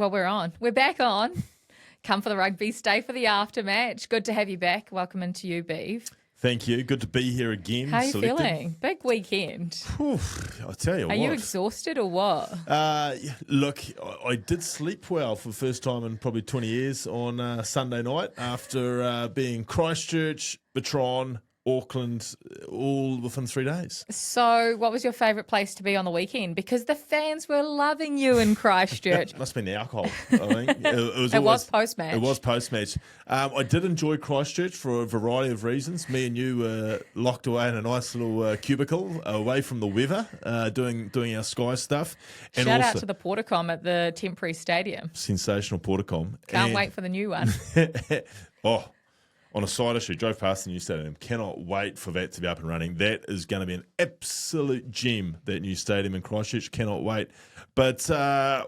Well, we're on. We're back on. Come for the rugby, stay for the aftermatch. Good to have you back. Welcome into you, Beav. Thank you. Good to be here again. How are you feeling? Big weekend. I'll tell you what. Are you exhausted or what? Look, I did sleep well for the first time in probably 20 years on Sunday night after being Christchurch, Batron, Auckland, all within 3 days. So what was your favourite place to be on the weekend? Because the fans were loving you in Christchurch. Must have been the alcohol, I think. It was post-match. It was post-match. I did enjoy Christchurch for a variety of reasons. Me and you were locked away in a nice little cubicle away from the weather, doing our Sky stuff. And Shout also, out to the Porticom at the temporary stadium. sensational Porticom. Can't wait for the new one. On a side issue, drove past the new stadium. Cannot wait for that to be up and running. That is going to be an absolute gem, that new stadium in Christchurch. Cannot wait. But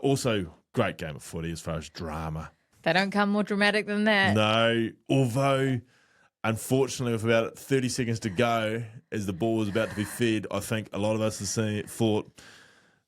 also, great game of footy as far as drama. They don't come more dramatic than that. No, although, unfortunately, with about 30 seconds to go, as the ball was about to be fed, I think a lot of us have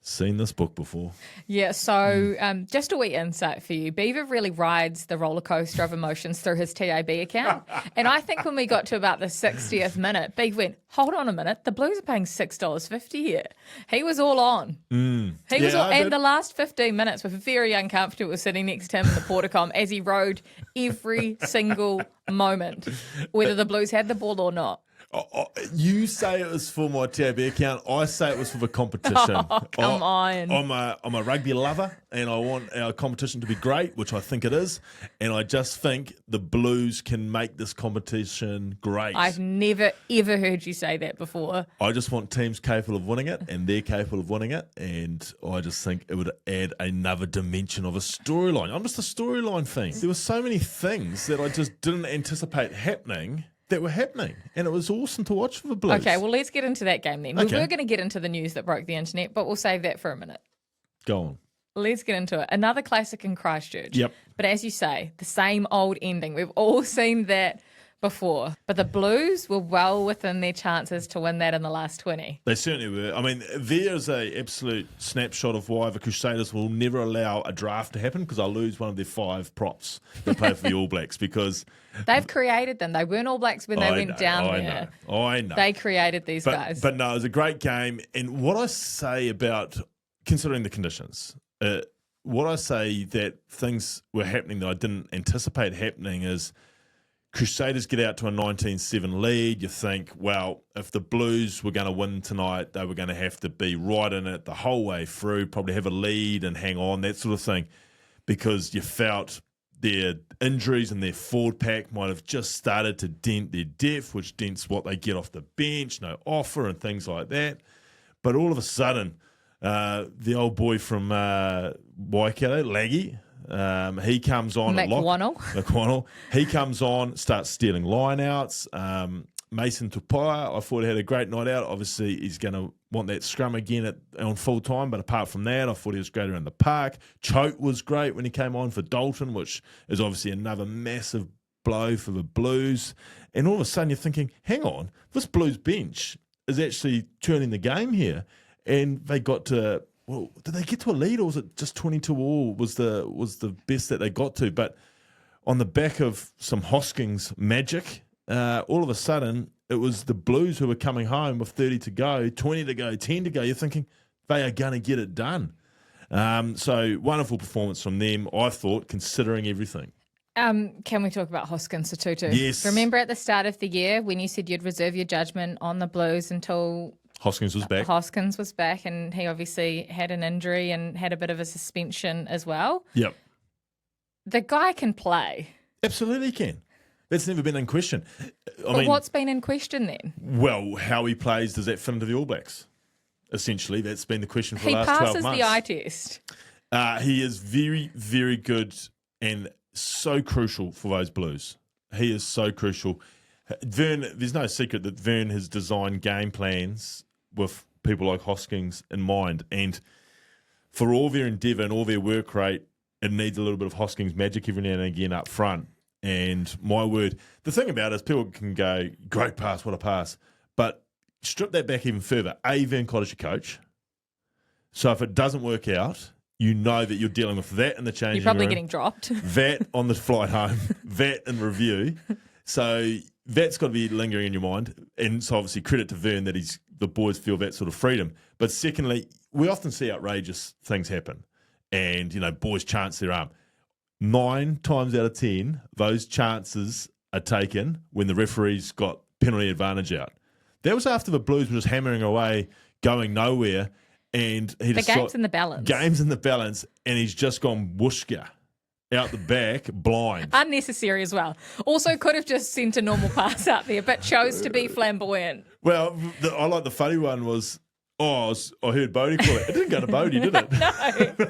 seen this book before. Yeah, so just a wee insight for you. Beaver really rides the roller coaster of emotions through his TAB account. And I think when we got to about the 60th minute, Beaver went, hold on a minute, the Blues are paying $6.50 here. He was all on. He was all, and the last 15 minutes were very uncomfortable sitting next to him in the Porticom as he rode every single moment, whether the Blues had the ball or not. You say it was for my TAB account. I say it was for the competition. Oh, come on. I'm a rugby lover, and I want our competition to be great, which I think it is. And I just think the Blues can make this competition great. I've never, ever heard you say that before. I just want teams capable of winning it, and they're capable of winning it. And I just think it would add another dimension of a storyline. I'm just a storyline thing. There were so many things that I just didn't anticipate happening that were happening, and it was awesome to watch for the Blues. Okay, well, let's get into that game then. Okay. We were going to get into the news that broke the internet, but we'll save that for a minute. Go on. Let's get into it. Another classic in Christchurch. Yep. But as you say, the same old ending. We've all seen that before. But the Blues were well within their chances to win that in the last 20. They certainly were. I mean, there's a absolute snapshot of why the Crusaders will never allow a draft to happen, because they'll lose one of their 5 props that play for the All Blacks, because they've created them. They weren't All Blacks when they went down there. I know. They created these guys. But no, it was a great game. And what I say about, considering the conditions, what I say that things were happening that I didn't anticipate happening is Crusaders get out to a 19-7 lead. You think, well, if the Blues were going to win tonight, they were going to have to be right in it the whole way through, probably have a lead and hang on, that sort of thing, because you felt their injuries and their forward pack might have just started to dent their depth, which dents what they get off the bench, no offer and things like that. But all of a sudden, the old boy from Waikato, Laggy, he comes on. McWannell. He comes on, starts stealing lineouts. Mason Tupaia, I thought he had a great night out. Obviously, he's going to want that scrum again on full time. But apart from that, I thought he was great around the park. Choate was great when he came on for Dalton, which is obviously another massive blow for the Blues. And all of a sudden, you're thinking, hang on, this Blues bench is actually turning the game here. And they got to, well, did they get to a lead, or was it just 22-all was the best that they got to? But on the back of some Hoskins magic, all of a sudden it was the Blues who were coming home with 30 to go, 20 to go, 10 to go. You're thinking they are going to get it done. So wonderful performance from them, I thought, considering everything. Can we talk about Hoskins Sotutu? Yes. Remember at the start of the year when you said you'd reserve your judgment on the Blues until Hoskins was back. Hoskins was back, and he obviously had an injury and had a bit of a suspension as well. Yep. The guy can play. Absolutely can. That's never been in question. But what's been in question then? Well, how he plays, does that fit into the All Blacks? Essentially, that's been the question for the last 12 months. He passes the eye test. He is very, very good and so crucial for those Blues. He is so crucial. Vern, there's no secret that Vern has designed game plans with people like Hoskins in mind. And for all their endeavour and all their work rate, it needs a little bit of Hoskins magic every now and again up front. And my word, the thing about it is people can go, great pass, what a pass. But strip that back even further. Vern Cotter's your coach. So if it doesn't work out, you know that you're dealing with that in the changing room. You're probably getting dropped. That on the flight home, that in review. So that's got to be lingering in your mind. And so obviously credit to Vern that the boys feel that sort of freedom. But secondly, we often see outrageous things happen. And, boys chance their arm. 9 times out of 10, those chances are taken when the referee's got penalty advantage out. That was after the Blues were just hammering away, going nowhere. And he just game's in the balance. Game's in the balance, and he's just gone whooshka out the back, blind. Unnecessary as well. Also could have just sent a normal pass out there, but chose to be flamboyant. Well, I like the funny one was, I heard Bodie call it. It didn't go to Bodie, did it? No.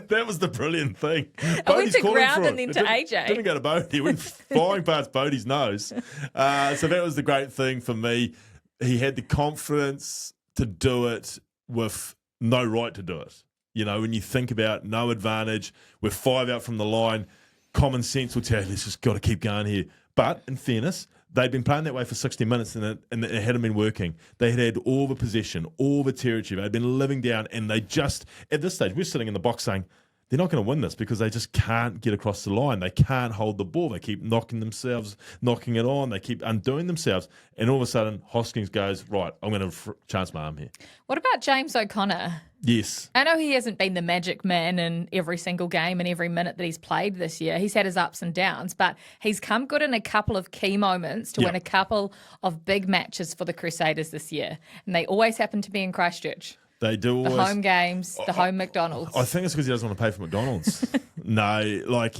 That was the brilliant thing. It went to ground and then to AJ. It didn't go to Bodie. It went flying past Bodie's nose. So that was the great thing for me. He had the confidence to do it with no right to do it. When you think about no advantage, we're 5 out from the line, common sense will tell you, let's just got to keep going here. But in fairness, they'd been playing that way for 60 minutes and it hadn't been working. They had all the possession, all the territory. They'd been living down, and they just, at this stage, we're sitting in the box saying, they're not going to win this because they just can't get across the line. They can't hold the ball. They keep knocking it on. They keep undoing themselves. And all of a sudden, Hoskins goes, right, I'm going to chance my arm here. What about James O'Connor? Yes. I know he hasn't been the magic man in every single game and every minute that he's played this year. He's had his ups and downs, but he's come good in a couple of key moments to win a couple of big matches for the Crusaders this year. And they always happen to be in Christchurch. They do always. The home games, the home McDonald's. I think it's because he doesn't want to pay for McDonald's. No,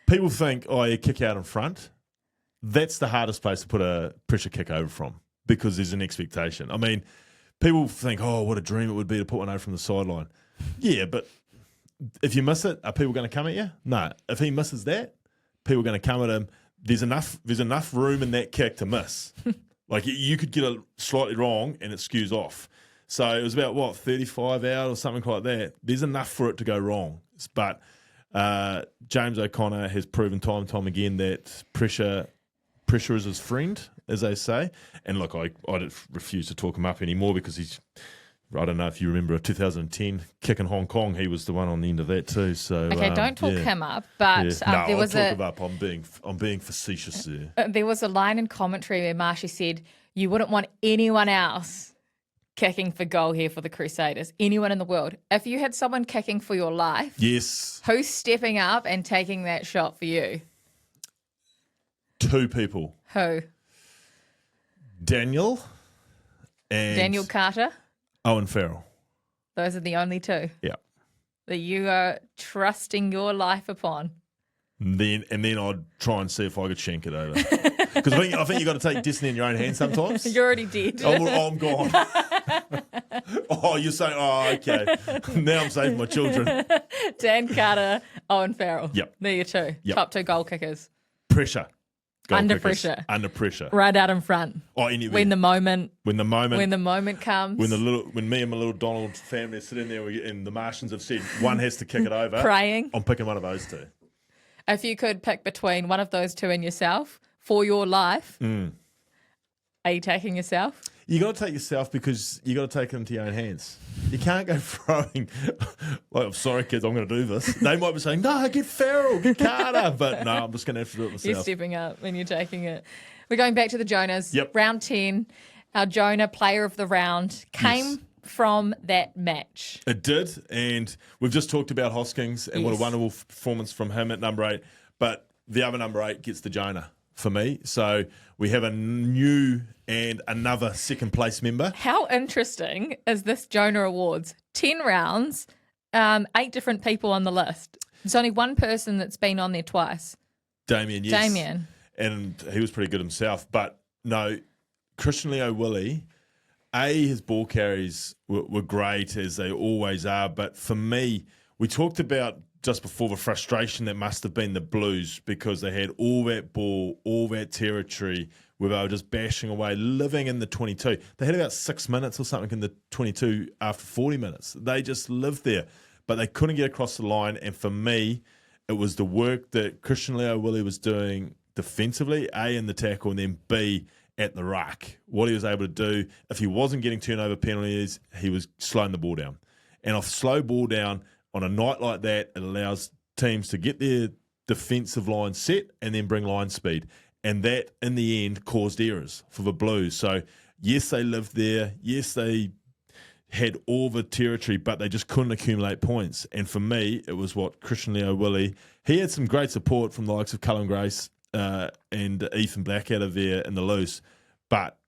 people think, you kick out in front. That's the hardest place to put a pressure kick over from because there's an expectation. I mean, people think, what a dream it would be to put one over from the sideline. Yeah, but if you miss it, are people going to come at you? No. If he misses that, people are going to come at him. There's enough room in that kick to miss. You could get it slightly wrong and it skews off. So it was about, 35 out or something like that. There's enough for it to go wrong. But James O'Connor has proven time and time again that pressure is his friend, as they say. And look, I refuse to talk him up anymore because I don't know if you remember 2010 kick in Hong Kong. He was the one on the end of that too. So okay, don't talk him up. But there was I'll talk him up. I'm being facetious there. There was a line in commentary where Marshy said, "You wouldn't want anyone else kicking for goal here for the Crusaders. Anyone in the world. If you had someone kicking for your life, yes, who's stepping up and taking that shot for you?" 2 people. Who? Daniel Carter. Owen Farrell. Those are the only 2. Yeah. That you are trusting your life upon. And then I'd try and see if I could shank it over. Because I think you've got to take destiny in your own hands sometimes. You're already dead. I'm gone. You're saying, okay. Now I'm saving my children. Dan Carter, Owen Farrell. Yep. There you 2. Yep. Top 2 goal kickers. Pressure. Under pressure. Under pressure. Right out in front. When the moment comes. When me and my little Donald family are sitting there and the Martians have said one has to kick it over. Praying. I'm picking one of those 2. If you could pick between one of those 2 and yourself for your life, are you taking yourself? You got to take yourself because you got to take it into your own hands. You can't go throwing. I'm sorry, kids, I'm going to do this. They might be saying, "No, get Farrell, get Carter," but no, I'm just going to have to do it myself. You're stepping up and you're taking it. We're going back to the Jonas. Yep. Round 10. Our Jonah player of the round came from that match. It did, and we've just talked about Hoskins and what a wonderful performance from him at number 8. But the other number 8 gets the Jonah for me. So we have a new and another second place member. How interesting is this Jonah Awards? 10 rounds, 8 different people on the list. There's only one person that's been on there twice. Damien, yes. Damien. And he was pretty good himself. But no, Christian Leo Willie, his ball carries were great, as they always are. But for me, we talked about just before the frustration that must have been the Blues because they had all that ball, all that territory where they were just bashing away, living in the 22. They had about 6 minutes or something in the 22 after 40 minutes. They just lived there, but they couldn't get across the line. And for me, it was the work that Christian Leo Willie was doing defensively, A, in the tackle, and then B, at the ruck. What he was able to do, if he wasn't getting turnover penalties, he was slowing the ball down. And off slow ball down, on a night like that, it allows teams to get their defensive line set and then bring line speed. And that, in the end, caused errors for the Blues. So, yes, they lived there. Yes, they had all the territory, but they just couldn't accumulate points. And for me, it was Christian Leo-Willie. He had some great support from the likes of Cullen Grace and Ethan Blackadder there in the loose. But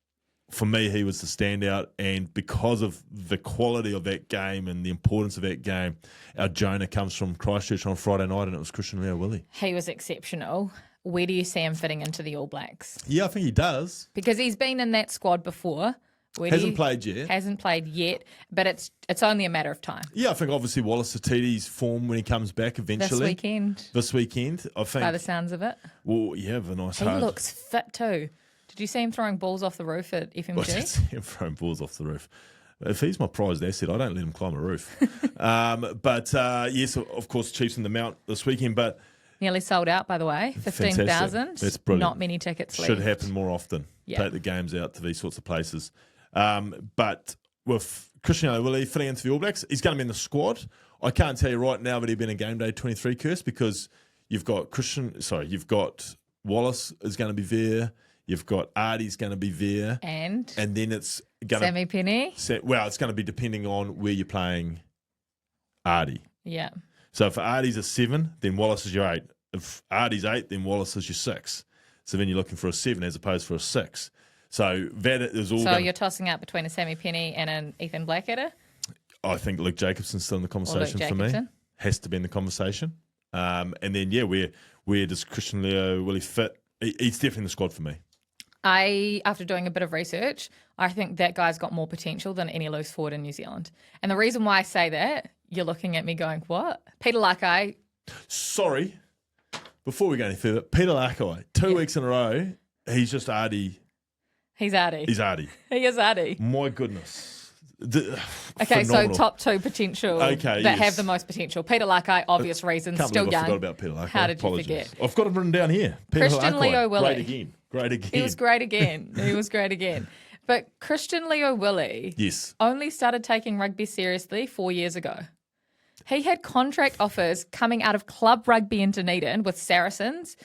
for me, he was the standout. And because of the quality of that game and the importance of that game, our Jonah comes from Christchurch on Friday night, and it was Christian Leo-Willie. He was exceptional. Where do you see him fitting into the All Blacks? Yeah, I think he does. Because he's been in that squad before. Hasn't played yet. Hasn't played yet, but it's only a matter of time. Yeah, I think obviously Wallace Satiti's form when he comes back eventually. This weekend, I think. By the sounds of it. Well, yeah, the nice He hard. looks fit too. Did you see him throwing balls off the roof at FMG? I did see him throwing balls off the roof. If he's my prized asset, I don't let him climb a roof. Yes, of course, Chiefs in the Mount this weekend, but nearly sold out, by the way. 15,000. That's brilliant. Not many tickets left. Should happen more often. Yeah. Take the games out to these sorts of places. But with Christian Leo-Willie fitting into the All Blacks, he's going to be in the squad. I can't tell you right now that he'd been a game day 23 curse because you've got Wallace is going to be there. You've got Artie's going to be there. And then it's going Sammy Penny. It's going to be depending on where you're playing Artie. Yeah. So if Artie's a 7, then Wallace is your 8. If Artie's 8, then Wallace is your 6. So then you're looking for a 7 as opposed for a 6. So that is all. So you're tossing out between a Sammy Penny and an Ethan Blackadder? I think Luke Jacobson's still in the conversation for me. Has to be in the conversation. And then, where does Christian Leo-Willie fit? He's definitely in the squad for me. After doing a bit of research, I think that guy's got more potential than any loose forward in New Zealand. And the reason why I say that, you're looking at me going, what? Peter Lakai. Sorry. Before we go any further, Peter Lakai, 2 weeks in a row, he's just Artie. He's Artie. He's Artie. He is Artie. My goodness. Okay, phenomenal. so top 2 potential that have the most potential. Peter Lakai, obvious reasons, still young. I forgot about Peter Lakai. How did you forget? I've got it written down here. Peter Christian Lakai, Leo-Willie. Great again. He was great again. But Christian Leo-Willie only started taking rugby seriously 4 years ago. He had contract offers coming out of club rugby in Dunedin with Saracens,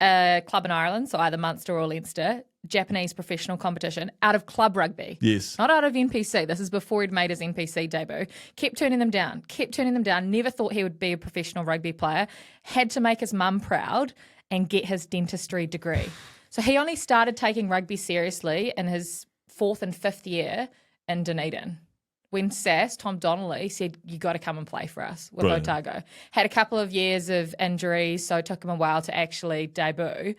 a club in Ireland, so either Munster or Leinster, Japanese professional competition, out of club rugby. Yes. Not out of NPC. This is before he'd made his NPC debut. Kept turning them down. Never thought he would be a professional rugby player. Had to make his mum proud and get his dentistry degree. So he only started taking rugby seriously in his 4th and 5th year in Dunedin. When Tom Donnelly, said, you got to come and play for us with Brilliant. Otago. Had a couple of years of injuries, so it took him a while to actually debut.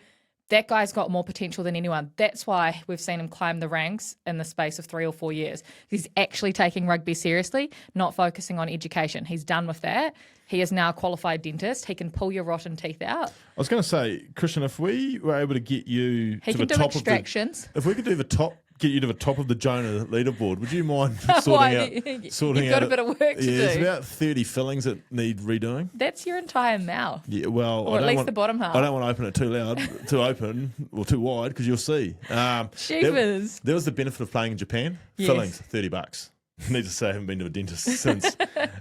That guy's got more potential than anyone. That's why we've seen him climb the ranks in the space of 3 or 4 years. He's actually taking rugby seriously, not focusing on education. He's done with that. He is now a qualified dentist. He can pull your rotten teeth out. I was going to say, Christian, if we were able to get you to the top extractions. If we could get you to the top of the Jonah leaderboard, would you mind sorting out? You've got a bit of work to do. There's about 30 fillings that need redoing. That's your entire mouth. Yeah, well, or at least the bottom half. I don't want to open it too loud, too open, or too wide, because you'll see. Sheepers. There was the benefit of playing in Japan. Yes. Fillings, $30. Need to say I haven't been to a dentist since.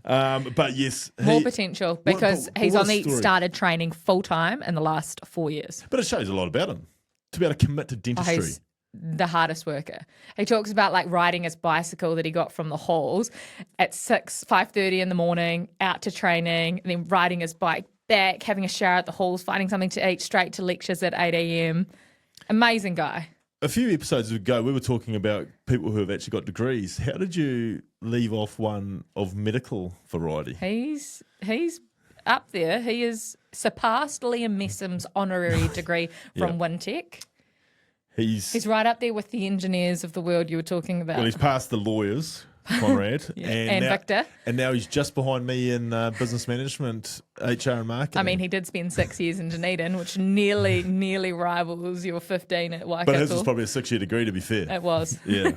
But yes. More potential because he's only started training full-time in the last 4 years. But it shows a lot about him. To be able to commit to dentistry. He's the hardest worker. He talks about like riding his bicycle that he got from the halls at 5:30 in the morning, out to training, and then riding his bike back, having a shower at the halls, finding something to eat, straight to lectures at 8 a.m. Amazing guy. A few episodes ago, we were talking about people who have actually got degrees. How did you leave off one of medical variety? He's up there. He has surpassed Liam Messham's honorary degree from Wintec. He's right up there with the engineers of the world you were talking about. Well, he's passed the lawyers, Conrad. and Victor. And now he's just behind me in business management, HR and marketing. I mean, he did spend 6 years in Dunedin, which nearly rivals your 15 at Waikato. But his was probably a 6-year degree, to be fair. It was. Yeah.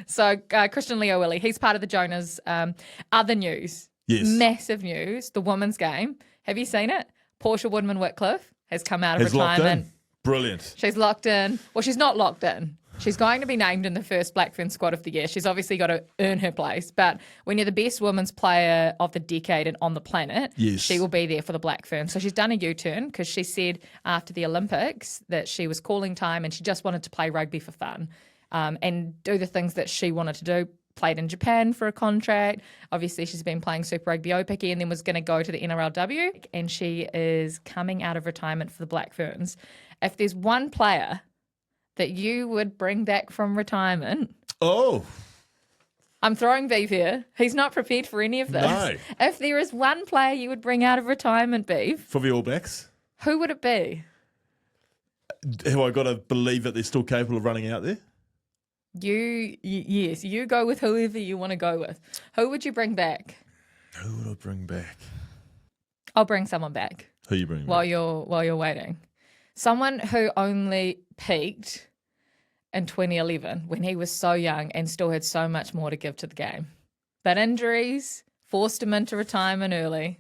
So Christian Leo-Willie, he's part of the Jonah's other news. Yes. Massive news, the women's game. Have you seen it? Portia Woodman-Wickliffe has come out of retirement. Locked in. Brilliant. She's locked in. Well, she's not locked in. She's going to be named in the first Blackfern squad of the year. She's obviously got to earn her place. But when you're the best women's player of the decade and on the planet, she will be there for the Blackfern. So she's done a U-turn because she said after the Olympics that she was calling time and she just wanted to play rugby for fun and do the things that she wanted to do. Played in Japan for a contract. Obviously, she's been playing Super Rugby Opiki and then was going to go to the NRLW. And she is coming out of retirement for the Black Ferns. If there's one player that you would bring back from retirement... Oh. I'm throwing Beav here. He's not prepared for any of this. No. If there is one player you would bring out of retirement, Beav... For the All Blacks? Who would it be? Have I got to believe that they're still capable of running out there? Yes, you go with whoever you want to go with. Who would you bring back? Who would I bring back? I'll bring someone back. Who you bring while back? you're waiting? Someone who only peaked in 2011 when he was so young and still had so much more to give to the game. But injuries forced him into retirement early.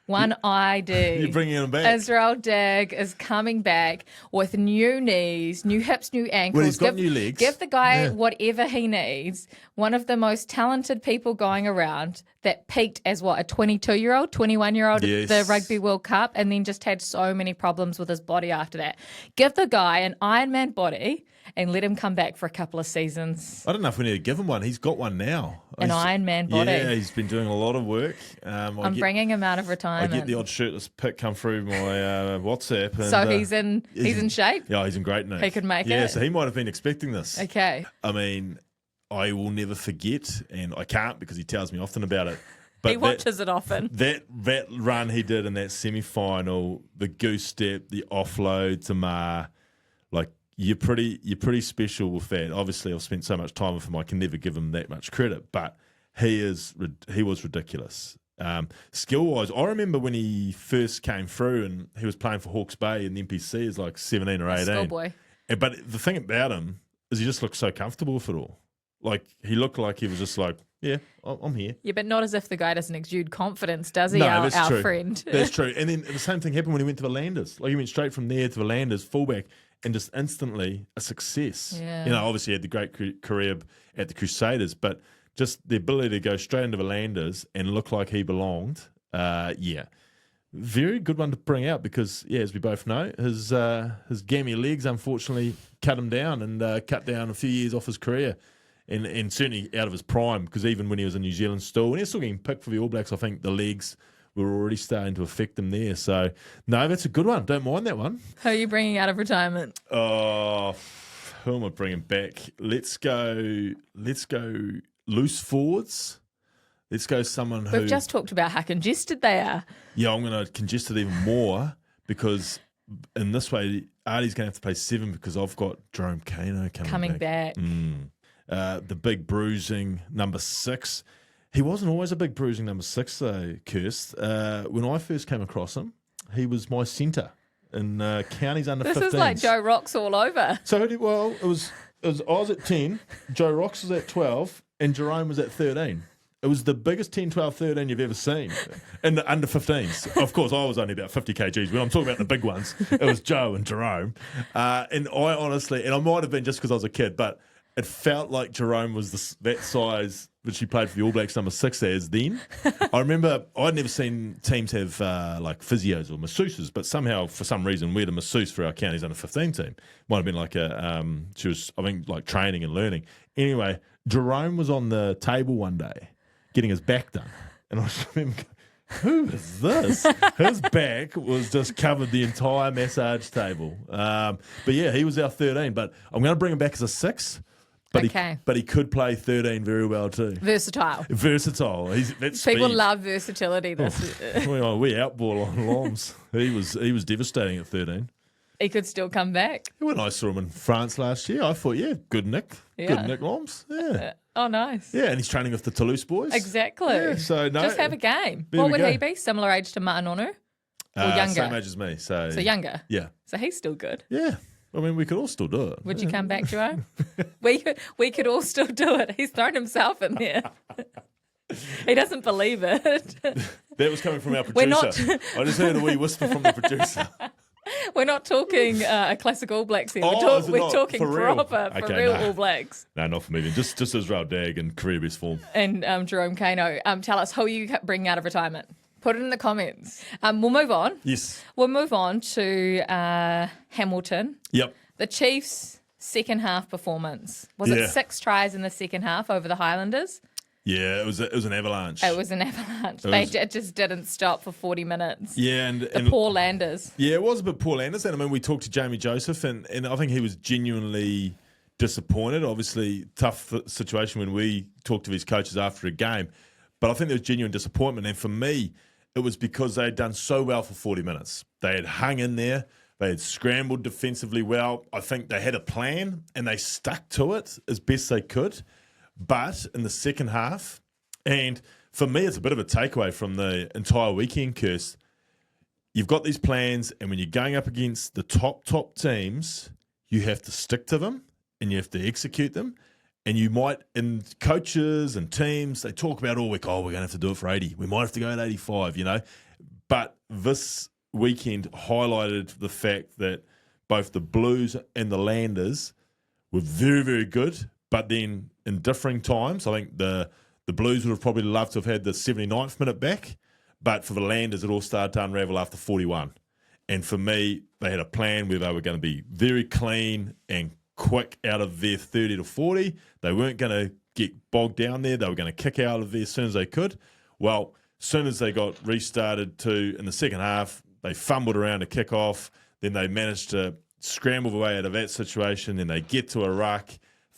One ID. You're bringing him back. Israel Dag is coming back with new knees, new hips, new ankles. Well, he's got new legs. Give the guy whatever he needs. One of the most talented people going around that peaked as a 22-year-old, 21-year-old at the Rugby World Cup and then just had so many problems with his body after that. Give the guy an Ironman body and let him come back for a couple of seasons. I don't know if we need to give him one. He's got one now. An Ironman body. Yeah, he's been doing a lot of work. I'm bringing him out of retirement. I get the odd shirtless pic come through my WhatsApp. And, so he's in shape? Yeah, he's in great nick. He could make it? Yeah, so he might have been expecting this. Okay. I mean, I will never forget, and I can't because he tells me often about it. But he watches it often. That run he did in that semi-final, the goose step, the offload to Ma, like, you're pretty special with that. Obviously, I've spent so much time with him, I can never give him that much credit, but he was ridiculous. Skill-wise, I remember when he first came through and he was playing for Hawke's Bay in the NPC as like 17 or 18. Schoolboy. But the thing about him is he just looked so comfortable with it all. Like, he looked like he was just like, yeah, I'm here. Yeah, but not as if the guy doesn't exude confidence, does he, No, our that's true. friend? That's true. And then the same thing happened when he went to the Landers. Like, he went straight from there to the Landers, fullback, and just instantly a success. Yeah. You know, obviously he had the great career at the Crusaders, but just the ability to go straight into the Landers and look like he belonged, very good one to bring out because, as we both know, his gammy legs unfortunately cut him down and cut down a few years off his career. And certainly out of his prime, because even when he was in New Zealand still, when he was still getting picked for the All Blacks, I think the legs were already starting to affect him there. So, no, that's a good one. Don't mind that one. Who are you bringing out of retirement? Oh, who am I bringing back? Let's go loose forwards. Let's go someone who... We've just talked about how congested they are. Yeah, I'm going to congest it even more because in this way, Artie's going to have to play 7 because I've got Jerome Kano coming back. The big bruising number 6. He wasn't always a big bruising number 6 though, Kirst. When I first came across him, he was my centre in counties under 15s. This is like Joe Rocks all over. So, it was I was at 10, Joe Rocks was at 12, and Jerome was at 13. It was the biggest 10, 12, 13 you've ever seen in the under 15s. Of course, I was only about 50 kgs. When I'm talking about the big ones, it was Joe and Jerome. And I honestly, and I might have been just because I was a kid, but it felt like Jerome was that size which he played for the All Blacks number 6 as then. I remember I'd never seen teams have like physios or masseuses, but somehow, for some reason, we had a masseuse for our counties under 15 team. Might have been like she was, I think, like training and learning. Anyway, Jerome was on the table one day getting his back done. And I just remember, who is this? His back was just covered the entire massage table. But yeah, he was our 13. But I'm going to bring him back as a 6. But he could play 13 very well too. Versatile. That's People speed. love versatility. We outball on Loms. He was devastating at 13. He could still come back. When I saw him in France last year, I thought, good Nick. Yeah. Good Nick Loms. Yeah. Oh, nice. Yeah, and he's training with the Toulouse boys. Exactly. Yeah, so no. Just have a game. There What we would go. he be? Similar age to Matanonu? Or younger? Same age as me. So younger? Yeah. So he's still good. Yeah. I mean, we could all still do it. Would you come back, Joe? we could all still do it. He's thrown himself in there. He doesn't believe it. That was coming from our producer. I just heard a wee whisper from the producer. We're not talking a classic All Blacks here. Oh, We're talking for real? proper, for Okay, real no. All Blacks. No, not for me then. Just Israel Dag in career best form. And Jerome Kano, tell us who you bring out of retirement. Put it in the comments. We'll move on. Yes. We'll move on to Hamilton. Yep. The Chiefs' second half performance. Was Yeah. it 6 tries in the second half over the Highlanders? Yeah, it was an avalanche. It was an avalanche. It just didn't stop for 40 minutes. Yeah, and The poor Landers. Yeah, it was a bit poor Landers. And I mean, we talked to Jamie Joseph, and I think he was genuinely disappointed. Obviously, tough situation when we talked to his coaches after a game. But I think there was genuine disappointment. And for me, it was because they had done so well for 40 minutes. They had hung in there. They had scrambled defensively well. I think they had a plan, and they stuck to it as best they could. But in the second half, and for me, it's a bit of a takeaway from the entire weekend, Kirst. You've got these plans, and when you're going up against the top teams, you have to stick to them, and you have to execute them. And you might, and coaches and teams, they talk about all week, we're going to have to do it for 80. We might have to go at 85, But this weekend highlighted the fact that both the Blues and the Landers were very, very good, but then in differing times. I think the Blues would have probably loved to have had the 79th minute back, but for the Landers, it all started to unravel after 41. And for me, they had a plan where they were going to be very clean and quick out of their 30 to 40. They weren't going to get bogged down there. They were going to kick out of there as soon as they could. Well, as soon as they got restarted in the second half, they fumbled around to kick off. Then they managed to scramble their way out of that situation. Then they get to a ruck.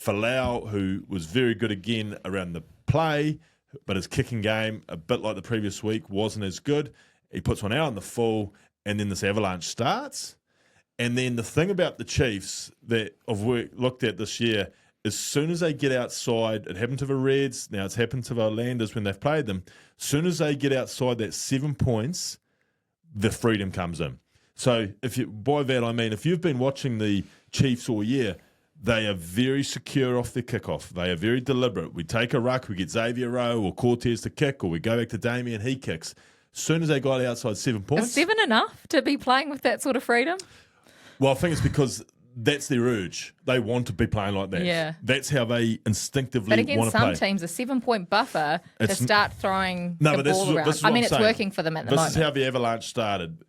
Falau, who was very good again around the play, but his kicking game, a bit like the previous week, wasn't as good. He puts one out in the full, and then this avalanche starts. And then the thing about the Chiefs that I've looked at this year, as soon as they get outside, it happened to the Reds, now it's happened to the Landers when they've played them, as soon as they get outside that 7 points, the freedom comes in. So by that I mean, if you've been watching the Chiefs all year, they are very secure off their kickoff. They are very deliberate. We take a ruck, we get Xavier Rowe or Cortez to kick, or we go back to Damien, he kicks. As soon as they got outside 7 points... Is 7 enough to be playing with that sort of freedom? Well, I think it's because that's their urge. They want to be playing like that. Yeah. That's how they instinctively want to play. But against some teams, a 7-point buffer to start throwing the ball around. I mean, it's working for them at the moment. This is how the avalanche started.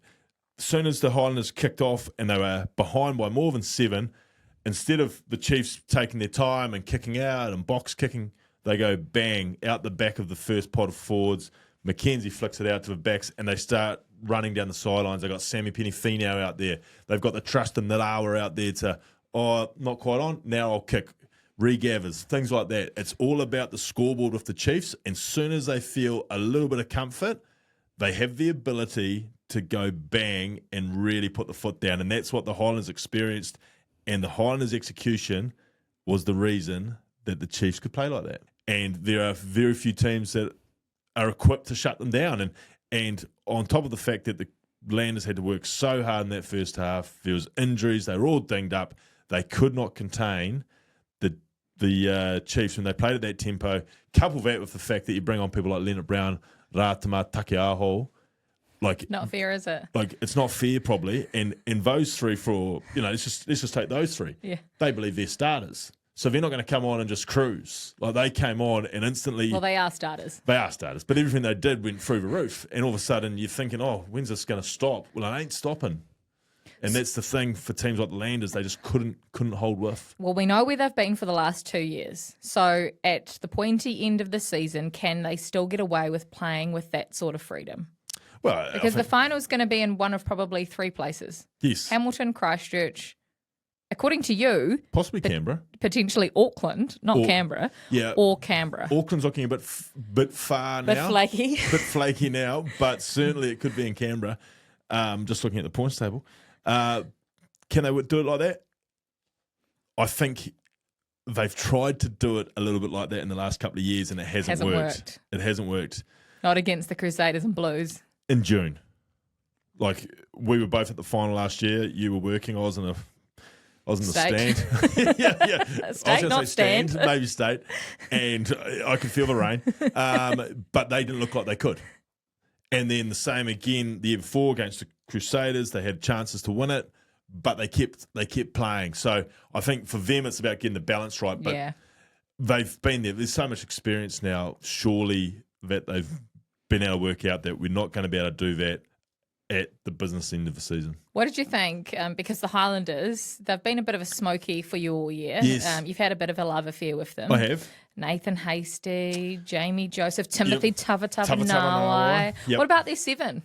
As soon as the Highlanders kicked off and they were behind by more than 7, instead of the Chiefs taking their time and kicking out and box kicking, they go bang out the back of the first pot of forwards. Mackenzie flicks it out to the backs and they start running down the sidelines. They've got Sammy Penny-Finau out there. They've got the Trust and Nalawa out there to, not quite on, now I'll kick. Regathers, things like that. It's all about the scoreboard with the Chiefs. And soon as they feel a little bit of comfort, they have the ability to go bang and really put the foot down. And that's what the Highlanders experienced. And the Highlanders' execution was the reason that the Chiefs could play like that. And there are very few teams that are equipped to shut them down. And on top of the fact that the Landers had to work so hard in that first half, there was injuries, they were all dinged up, they could not contain the Chiefs when they played at that tempo. Couple that with the fact that you bring on people like Leonard Brown, Ratama, Takeaho. Not fair, is it? It's not fair, probably. And those three let's just take those three. Yeah. They believe they're starters. So they're not going to come on and just cruise. They came on and instantly... Well, they are starters. They are starters. But everything they did went through the roof. And all of a sudden you're thinking, when's this going to stop? Well, it ain't stopping. And that's the thing for teams like the Landers. They just couldn't hold with. Well, we know where they've been for the last 2 years. So at the pointy end of the season, can they still get away with playing with that sort of freedom? Well, because the final is going to be in one of probably 3 places. Yes. Fhamilton, Christchurch, according to you... Possibly Canberra. Potentially Auckland, not Canberra. Yeah. Or Canberra. Auckland's looking a bit far now. Bit flaky. Bit flaky now, but certainly it could be in Canberra. Just looking at the points table. Can they do it like that? I think they've tried to do it a little bit like that in the last couple of years and it hasn't worked. It hasn't worked. Not against the Crusaders and Blues. In June. We were both at the final last year. You were working. I was in the stand. yeah. State, not stand. Maybe state. And I could feel the rain. But they didn't look like they could. And then the same again the year before against the Crusaders. They had chances to win it, but they kept playing. So I think for them, it's about getting the balance right. But they've been there. There's so much experience now, surely, that they've been able to work out that we're not going to be able to do that at the business end of the season. What did you think? Because the Highlanders, they've been a bit of a smoky for you all year. Yes. You've had a bit of a love affair with them. I have. Nathan Hasty, Jamie Joseph, Timothy Tavatava Tavatava Nawai. Yep. What about their 7?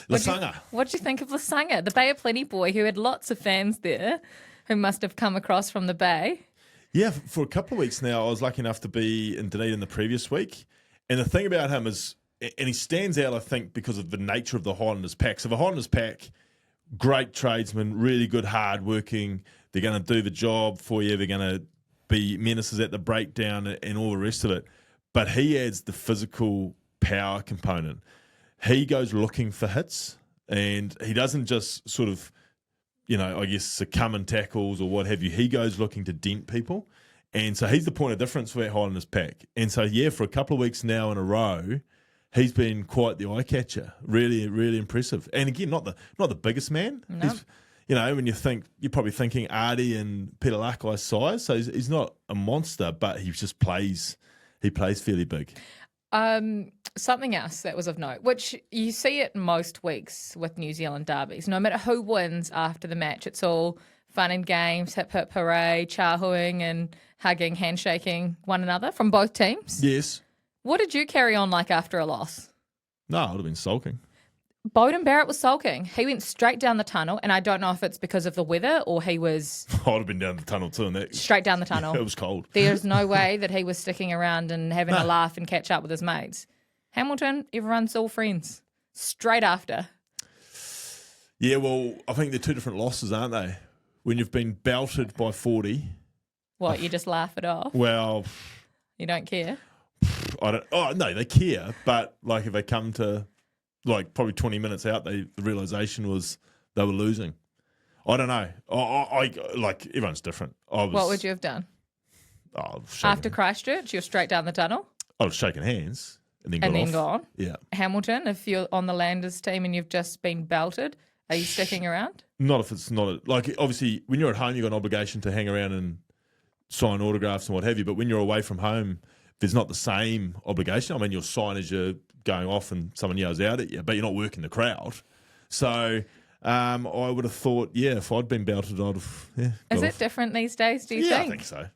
Lasanga. What did you think of Lasanga, the Bay of Plenty boy who had lots of fans there who must have come across from the Bay? Yeah, for a couple of weeks now, I was lucky enough to be in Dunedin the previous week. And the thing about him is, and he stands out, I think, because of the nature of the Highlanders pack. So the Highlanders pack, great tradesmen, really good, hard-working. They're going to do the job for you. They're going to be menaces at the breakdown and all the rest of it. But he adds the physical power component. He goes looking for hits, and he doesn't just sort of, I guess, succumb in tackles or what have you. He goes looking to dent people. And so he's the point of difference for that Highlanders pack. And so, for a couple of weeks now in a row, he's been quite the eye catcher. Really, really impressive. And again, not the biggest man. No. He's, when you're probably thinking Artie and Peter Lakai's size. So he's not a monster, but he just plays. He plays fairly big. Something else that was of note, which you see it most weeks with New Zealand derbies. No matter who wins after the match, it's all fun and games, hip hip hooray, chahooing and hugging, handshaking one another from both teams. Yes. What did you carry on like after a loss? No, I would have been sulking. Bowden Barrett was sulking. He went straight down the tunnel, and I don't know if it's because of the weather or he was... I would have been down the tunnel too. And that, straight down the tunnel. It was cold. There's no way that he was sticking around and having a laugh and catch up with his mates. Hamilton, everyone's all friends. Straight after. Yeah, well, I think they're two different losses, aren't they? When you've been belted by 40... What, you just laugh it off? Well... You don't care? I don't... Oh, no, they care, but if they come to... probably 20 minutes out, the realisation was they were losing. I don't know. I everyone's different. What would you have done? After Christchurch, you're straight down the tunnel? I was shaking hands and then gone. Yeah. Hamilton, if you're on the Landers team and you've just been belted, are you sticking around? Not if it's not... obviously, when you're at home, you've got an obligation to hang around and sign autographs and what have you, but when you're away from home, there's not the same obligation. I mean, you'll sign as you're going off and someone yells out at you, but you're not working the crowd. So I would have thought, if I'd been belted, I'd have... Is it different these days, do you think? Yeah, I think so.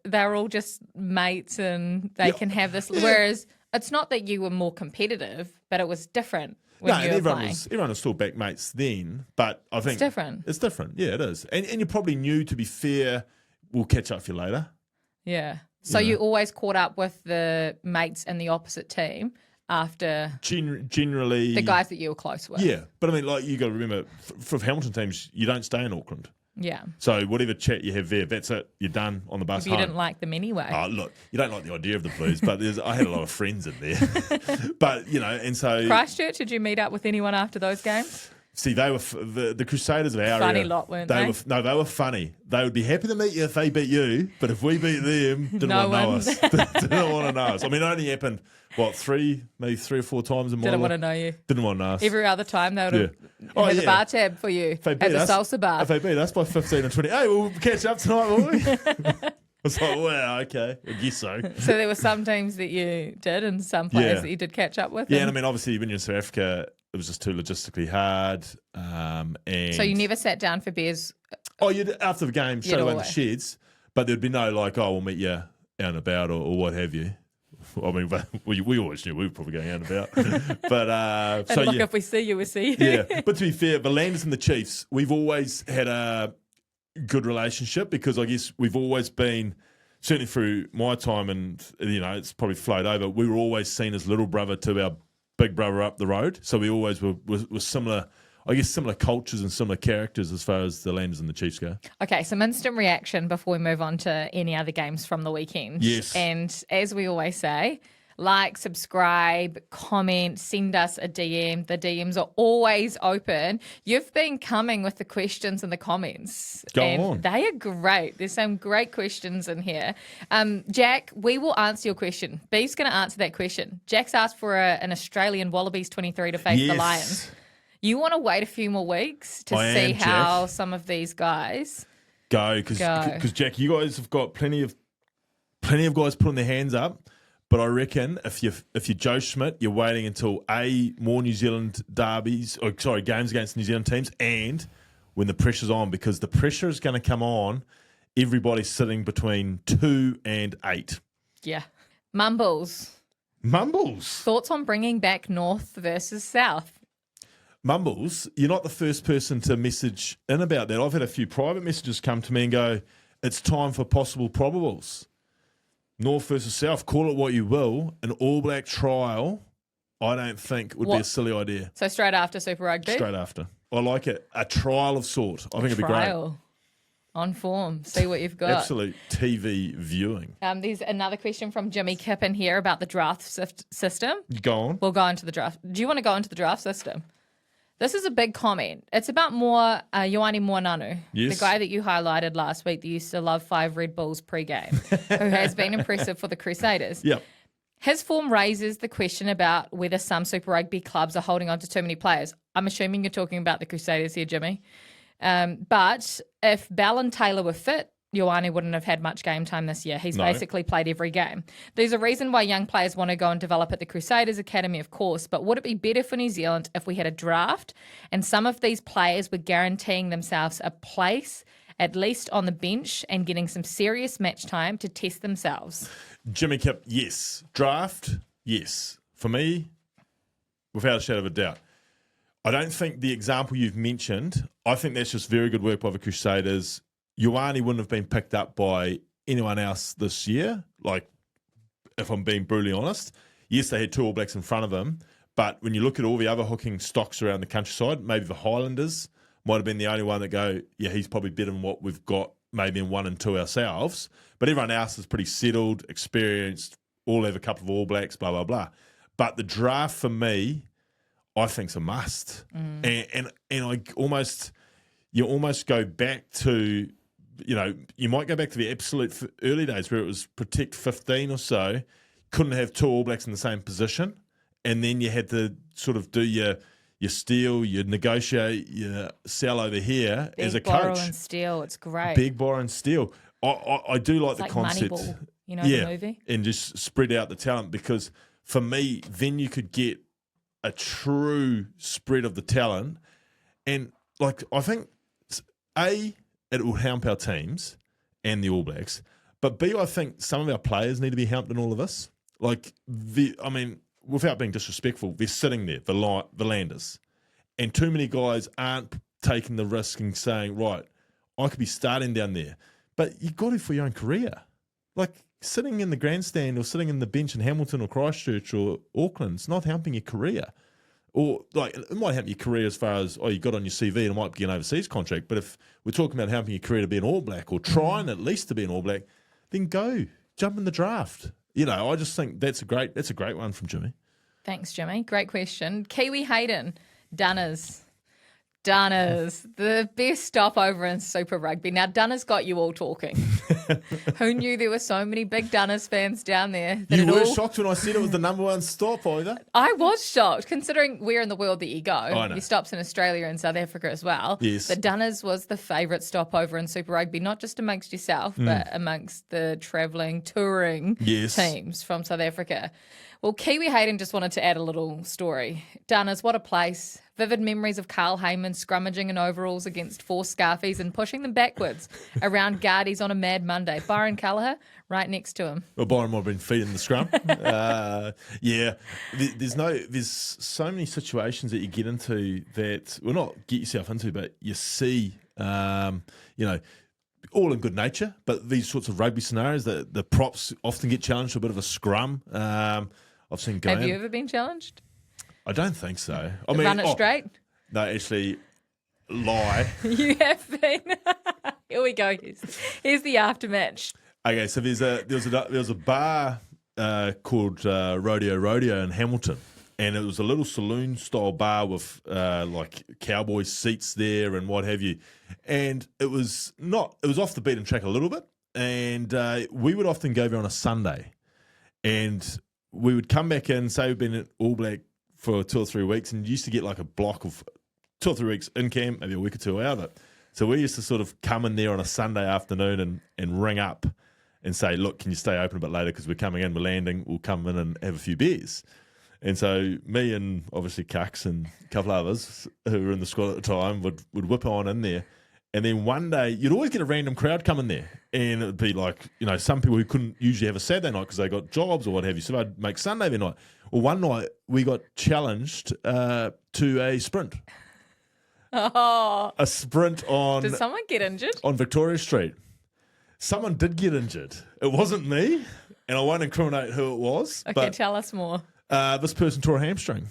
They're all just mates and they can have this... Whereas it's not that you were more competitive, but it was different when you were playing. Everyone was still back mates then, but I think... It's different. It's different. Yeah, it is. And you probably knew, to be fair, we'll catch up for you later. Yeah. So you always caught up with the mates in the opposite team after generally the guys that you were close with. Yeah, but I mean, you got to remember, for Hamilton teams, you don't stay in Auckland. Yeah. So whatever chat you have there, that's it. You're done on the bus If you home. didn't like them anyway. Oh, look, you don't like the idea of the Blues, but I had a lot of friends in there. But and so Christchurch, did you meet up with anyone after those games? See, they were the Crusaders of our area. Funny lot, weren't they? They were funny. They would be happy to meet you if they beat you, but if we beat them, didn't want to know us. Didn't want to know us. I mean, it only happened, maybe 3 or 4 times in my life. Didn't want to know you. Didn't want to know us. Every other time they would have had a bar tab for you at the salsa bar. If they beat us by 15 and 20, hey, we'll catch up tonight, will we? It's like, well, okay, I guess so. So there were some teams that you did and some players that you did catch up with? Yeah, and I mean, obviously, when you're in South Africa, it was just too logistically hard. And so you never sat down for beers? Oh, after the game, straight away in the sheds, but there'd be no we'll meet you out and about or what have you. I mean, we always knew we were probably going out and about. But if we see you, we see you. Yeah, but to be fair, the Landers and the Chiefs, we've always had a good relationship because I guess we've always been, certainly through my time, and it's probably flowed over, we were always seen as little brother to our big brother up the road. So we always were similar, I guess, similar cultures and similar characters as far as the Landers and the Chiefs go. Okay, some instant reaction before we move on to any other games from the weekend. Yes. And as we always say, like, subscribe, comment, send us a DM. The DMs are always open. You've been coming with the questions and the comments. Go on. They are great. There's some great questions in here. Jack, we will answer your question. Beef's going to answer that question. Jack's asked for an Australian Wallabies 23 to face the Lions. You want to wait a few more weeks to I see am, how Jack. some of these guys Go, because Jack, you guys have got plenty of guys putting their hands up. But I reckon if you're Joe Schmidt, you're waiting until more New Zealand games against New Zealand teams, and when the pressure's on, because the pressure is going to come on. Everybody's sitting between 2 and 8. Yeah. Mumbles. Thoughts on bringing back North versus South? Mumbles, you're not the first person to message in about that. I've had a few private messages come to me and go, it's time for possible probables. North versus South, call it what you will. An All Black trial, I don't think would be a silly idea. So straight after Super Rugby? Straight after. I like it. A trial of sort. I think it'd be great. Trial. On form. See what you've got. Absolute TV viewing. There's another question from Jimmy Kippen here about the draft system. Go on. We'll go into the draft. Do you want to go into the draft system? This is a big comment. It's about Ioane Moananu, yes. the guy that you highlighted last week that used to love 5 Red Bulls pre-game, who has been impressive for the Crusaders. Yep. His form raises the question about whether some Super Rugby clubs are holding on to too many players. I'm assuming you're talking about the Crusaders here, Jimmy. But if Bell and Taylor were fit, Ioane wouldn't have had much game time this year. He's basically played every game. There's a reason why young players want to go and develop at the Crusaders Academy, of course, but would it be better for New Zealand if we had a draft and some of these players were guaranteeing themselves a place, at least on the bench, and getting some serious match time to test themselves? Jimmy Kip, yes. Draft, yes. For me, without a shadow of a doubt. I don't think the example you've mentioned, I think that's just very good work by the Crusaders. Ioane wouldn't have been picked up by anyone else this year, like, if I'm being brutally honest. Yes, they had 2 All Blacks in front of him, but when you look at all the other hooking stocks around the countryside, maybe the Highlanders might have been the only one that go, yeah, he's probably better than what we've got maybe in 1 and 2 ourselves. But everyone else is pretty settled, experienced, all have a couple of All Blacks, blah, blah, blah. But the draft for me, I think's a must. And you almost go back to, you might go back to the absolute early days where it was protect 15 or so, couldn't have 2 All Blacks in the same position, and then you had to sort of do your steal, you negotiate, you sell over here as a coach. Big borrow and steal, it's great. Big borrow and steal. I do like the like concept. Moneyball, the movie? And just spread out the talent, because for me, then you could get a true spread of the talent. And I think, A, it will help our teams and the All Blacks. But B, I think some of our players need to be helped in all of this. Without being disrespectful, they're sitting there, the landers. And too many guys aren't taking the risk and saying, right, I could be starting down there. But you got to for your own career. Like, sitting in the grandstand or sitting in the bench in Hamilton or Christchurch or Auckland, it's not helping your career. Or, it might help your career as far as, you got on your CV and it might be an overseas contract. But if we're talking about helping your career to be an All Black or trying at least to be an All Black, then go, jump in the draft. I just think that's a great one from Jimmy. Thanks, Jimmy. Great question. Kiwi Hayden, Dunners, the best stopover in Super Rugby. Now, Dunners got you all talking. Who knew there were so many big Dunners fans down there? You were shocked when I said it was the number 1 stop, either. I was shocked, considering where in the world that you go. I know. Your stops in Australia and South Africa as well. Yes. But Dunners was the favourite stopover in Super Rugby, not just amongst yourself, but amongst the travelling, touring teams from South Africa. Well, Kiwi Hayden just wanted to add a little story. Dunners, what a place. Vivid memories of Carl Heyman scrummaging in overalls against 4 Scarfies and pushing them backwards around Guardies on a mad Monday. Byron Callagher right next to him. Well, Byron might have been feeding the scrum. There's so many situations that you get into that, well, not get yourself into, but you see, all in good nature, but these sorts of rugby scenarios, the props often get challenged to a bit of a scrum. I've seen Graham. Have you ever been challenged? I don't think so. Run it straight? No, actually, lie. You have been. Here we go. Here's the aftermatch. Okay, so there was a bar called Rodeo Rodeo in Hamilton, and it was a little saloon style bar with cowboy seats there and what have you. And it was off the beaten track a little bit, and we would often go there on a Sunday, and we would come back in, say we've been at All Black for 2 or 3 weeks, and you used to get like a block of 2 or 3 weeks in camp, maybe a week or two out of it. So we used to sort of come in there on a Sunday afternoon and ring up and say, look, can you stay open a bit later because we're coming in, we're landing, we'll come in and have a few beers. And so me and obviously Cucks and a couple of others who were in the squad at the time would whip on in there. And then one day, you'd always get a random crowd come in there. And it'd be like, some people who couldn't usually have a Saturday night because they got jobs or what have you. So they'd make Sunday their night. Well, one night we got challenged to a sprint. Oh. A sprint on... Did someone get injured? On Victoria Street. Someone did get injured. It wasn't me, and I won't incriminate who it was. Okay, but, tell us more. This person tore a hamstring.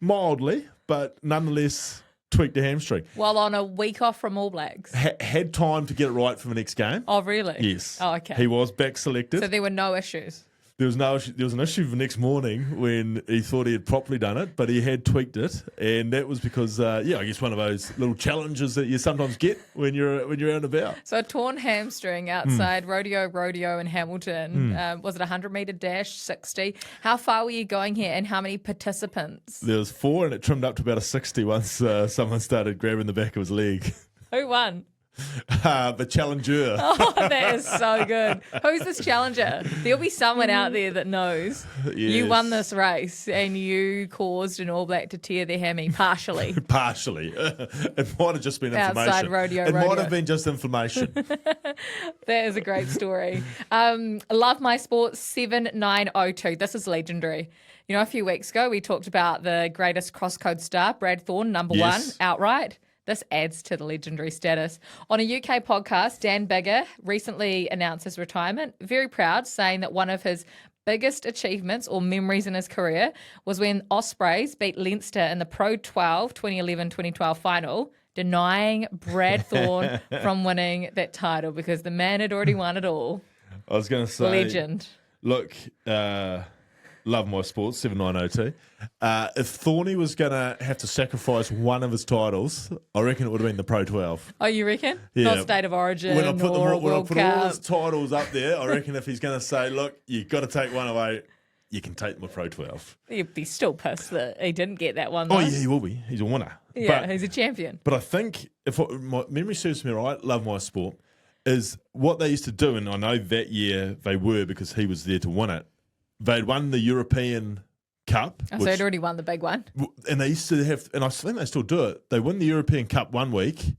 Mildly, but nonetheless tweaked a hamstring. While on a week off from All Blacks? Had time to get it right for the next game. Oh, really? Yes. Oh, okay. He was back selected. So there were no issues? There was no issue. There was an issue the next morning when he thought he had properly done it, but he had tweaked it, and that was because, I guess one of those little challenges that you sometimes get when you're out and about. So a torn hamstring outside Rodeo in Hamilton. Was it a 100-metre dash, 60? How far were you going here, and how many participants? There was 4, and it trimmed up to about a 60 once someone started grabbing the back of his leg. Who won? The challenger. Oh, that is so good. Who's this challenger? There'll be someone out there that knows. Yes. You won this race and you caused an All Black to tear their hammy partially. Partially. It might have just been information. Outside Rodeo It Rodeo. might have been just information. That is a great story. Love My Sports 7902. This is legendary. A few weeks ago we talked about the greatest cross-code star, Brad Thorn, number one, outright. This adds to the legendary status. On a UK podcast, Dan Biggar recently announced his retirement. Very proud, saying that one of his biggest achievements or memories in his career was when Ospreys beat Leinster in the Pro 12 2011-2012 final, denying Brad Thorn from winning that title because the man had already won it all. I was going to say... Legend. Look, Love My Sports 7902. If Thorny was going to have to sacrifice one of his titles, I reckon it would have been the Pro 12. Oh, you reckon? Yeah. Not State of Origin When I put, or when I World put all Cup. his titles up there, I reckon if he's going to say, look, you've got to take one away, you can take my Pro 12. You'd be still pissed that he didn't get that one, though. Oh, yeah, he will be. He's a winner. Yeah, he's a champion. But I think, if my memory serves me right, Love My Sport, is what they used to do, and I know that year they were because he was there to win it, they'd won the European Cup. Oh, so he'd already won the big one. And they used to have, and I think they still do it, they win the European Cup one week,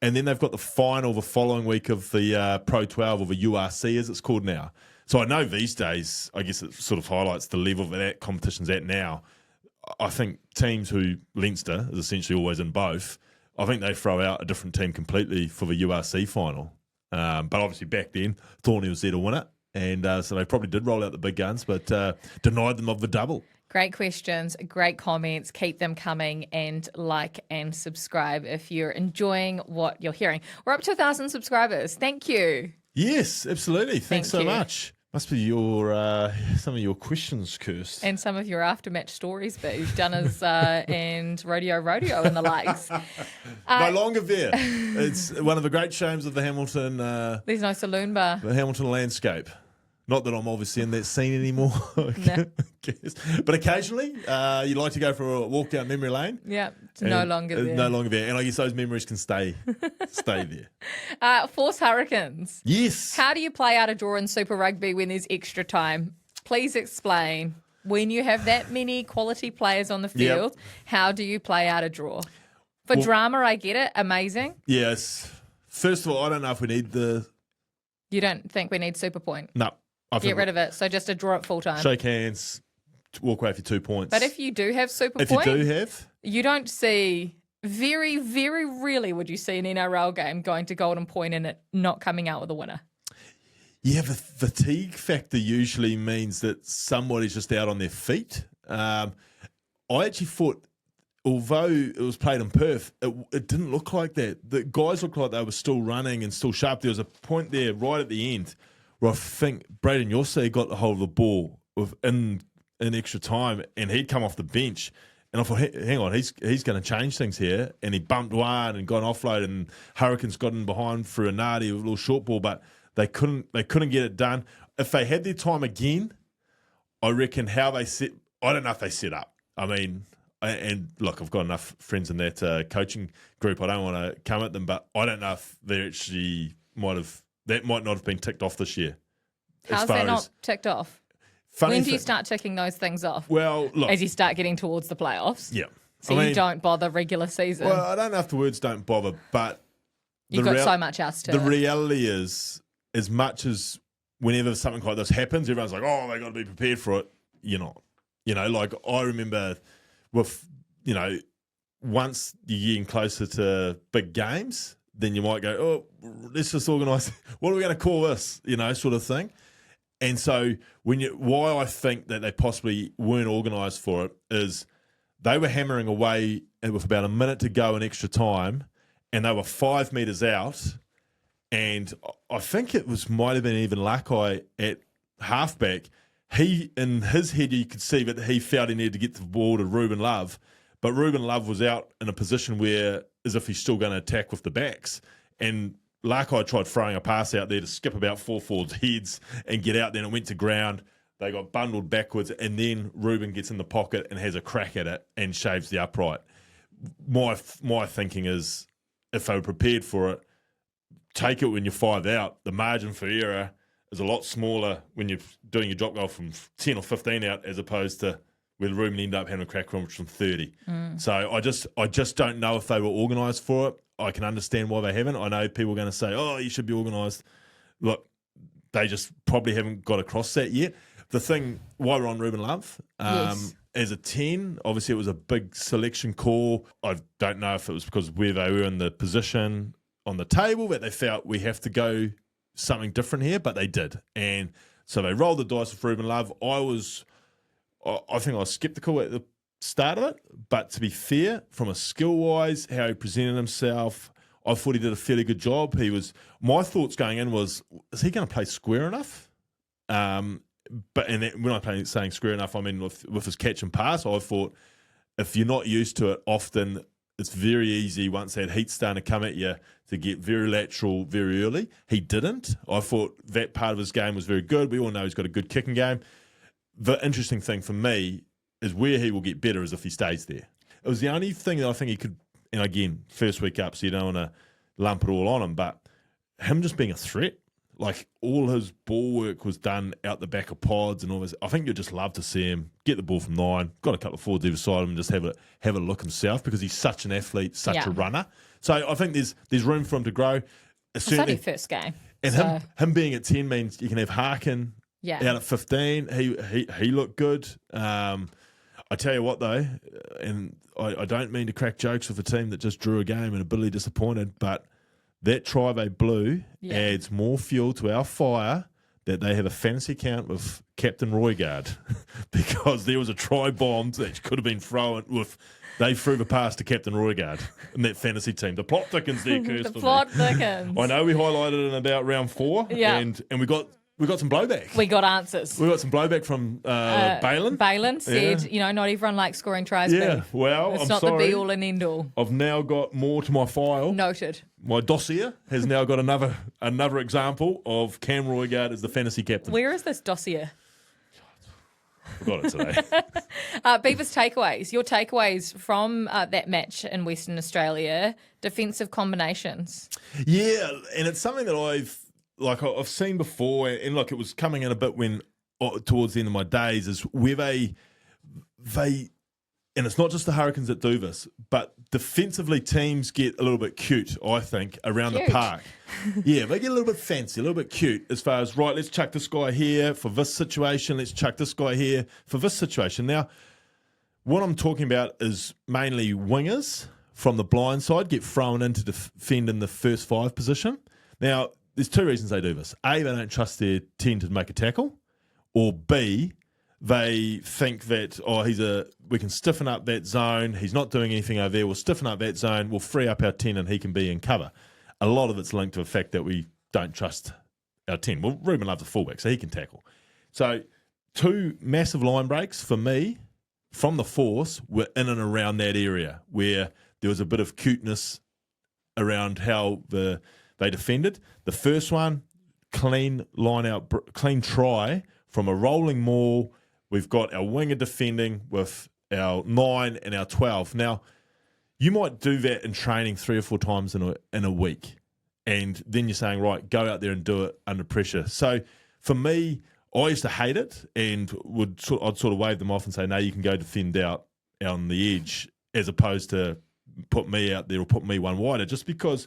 and then they've got the final the following week of the Pro 12 or the URC as it's called now. So I know these days, I guess it sort of highlights the level that competition's at now. I think teams who, Leinster is essentially always in both, I think they throw out a different team completely for the URC final. But obviously back then, Thorny was there to win it. And so they probably did roll out the big guns, but denied them of the double. Great questions, great comments. Keep them coming, and like and subscribe if you're enjoying what you're hearing. We're up to 1,000 subscribers. Thank you. Yes, absolutely. Thanks so you. much. Must be your some of your questions, Kirst. And some of your aftermatch stories, Beav, Dunners and Rodeo and the likes. No longer there. It's one of the great shames of the Hamilton. There's no saloon bar. The Hamilton landscape. Not that I'm obviously in that scene anymore. No. But occasionally, you'd like to go for a walk down memory lane. Yeah, it's no longer there. No longer there. And I guess those memories can stay there. Force Hurricanes. Yes. How do you play out a draw in Super Rugby when there's extra time? Please explain. When you have that many quality players on the field, how do you play out a draw? For drama, I get it. Amazing. Yes. First of all, I don't know if we need the... You don't think we need Super Point? No. Get rid of it. So just a draw at full time. Shake hands, walk away for 2 points. But if you do have Super If Point, you do have... you don't see... Very, very rarely would you see an NRL game going to Golden Point and it not coming out with a winner. Yeah, the fatigue factor usually means that somebody's just out on their feet. I actually thought, although it was played in Perth, it didn't look like that. The guys looked like they were still running and still sharp. There was a point there right at the end where I think Braden Yossé got a hold of the ball in extra time and he'd come off the bench. And I thought, hang on, he's going to change things here. And he bumped one and got offload, and Hurricanes got in behind for a Nardi, a little short ball, but they couldn't get it done. If they had their time again, I reckon how they set. I don't know if they set up. I mean, and look, I've got enough friends in that coaching group. I don't want to come at them, but I don't know if they actually that might not have been ticked off this year. How's that not ticked off? When do you start ticking those things off? Well, look. As you start getting towards the playoffs? Yeah. So you don't bother regular season? Well, I don't know if the words don't bother, but... You've got so much else to... The reality is, as much as whenever something like this happens, everyone's like, oh, they got to be prepared for it. You're not. Like I remember with, once you're getting closer to big games, then you might go, oh, let's just organise, what are we going to call this, sort of thing. And so why I think that they possibly weren't organised for it is they were hammering away with about a minute to go in extra time, and they were 5 metres out, and I think might have been even Lakai at halfback. He, in his head, you could see that he felt he needed to get the ball to Ruben Love, but Ruben Love was out in a position where, as if he's still going to attack with the backs, and Lakai tried throwing a pass out there to skip about 4 forwards' heads and get out there, and it went to ground. They got bundled backwards, and then Ruben gets in the pocket and has a crack at it and shaves the upright. My thinking is, if they were prepared for it, take it when you're 5 out. The margin for error is a lot smaller when you're doing your drop goal from 10 or 15 out as opposed to where Ruben ended up having a crack from 30. So I just don't know if they were organised for it. I can understand why they haven't. I know people are going to say, oh, you should be organised. Look, they just probably haven't got across that yet. The thing, why we're on Ruben Love, yes. As a 10, obviously it was a big selection call. I don't know if it was because where they were in the position on the table that they felt we have to go something different here, but they did. And so they rolled the dice with Ruben Love. I think I was sceptical at the start of it, but to be fair, from a skill-wise, how he presented himself, I thought he did a fairly good job. My thoughts going in was, is he going to play square enough? When I saying square enough, I mean with his catch and pass, I thought if you're not used to it, often it's very easy once that heat's starting to come at you to get very lateral very early. He didn't. I thought that part of his game was very good. We all know he's got a good kicking game. The interesting thing for me is where he will get better is if he stays there. It was the only thing that I think he could, and again, first week up, so you don't want to lump it all on him, but him just being a threat, like all his ball work was done out the back of pods and all this. I think you'd just love to see him get the ball from 9, got a couple of forwards either side of him and just have a look himself because he's such an athlete, such a runner. So I think there's room for him to grow. It's only first game. And him being at 10 means you can have Harkin out at 15. He looked good. I tell you what though, and I don't mean to crack jokes with a team that just drew a game and are bitterly disappointed, but that try they blew adds more fuel to our fire that they have a fantasy count with Captain Roygard because there was a try bomb that could have been thrown with. They threw the pass to Captain Roygard in that fantasy team. The plot thickens there, Kirst. The plot thickens. I know we highlighted it in about round 4, and we got some blowback. We got answers. We got some blowback from Balin. Balin said, not everyone likes scoring tries. Yeah, well, it's I'm not sorry. the be-all and end-all. I've now got more to my file. Noted. My dossier has now got another example of Cam Roygard as the fantasy captain. Where is this dossier? Forgot it today. Beaver's takeaways. Your takeaways from that match in Western Australia, defensive combinations. Yeah, and it's something that I've seen before, and look, it was coming in a bit when towards the end of my days is where they, and it's not just the Hurricanes that do this, but defensively teams get a little bit cute, I think, around the park. Yeah, they get a little bit fancy, a little bit cute as far as, right, let's chuck this guy here for this situation, let's chuck this guy here for this situation. Now, what I'm talking about is mainly wingers from the blind side get thrown in to defend in the first 5 position. Now, there's 2 reasons they do this. A, they don't trust their 10 to make a tackle, or B, they think that, we can stiffen up that zone. He's not doing anything over there. We'll stiffen up that zone. We'll free up our 10 and he can be in cover. A lot of it's linked to the fact that we don't trust our 10. Well, Ruben loves a fullback, so he can tackle. So 2 massive line breaks for me from the force were in and around that area where there was a bit of cuteness around how they defended. The first one, clean line out, clean try from a rolling maul. We've got our winger defending with our 9 and our 12. Now, you might do that in training 3 or 4 times in a week, and then you're saying, right, go out there and do it under pressure. So for me, I used to hate it and I'd sort of wave them off and say, no, you can go defend out on the edge, as opposed to put me out there or put me one wider, just because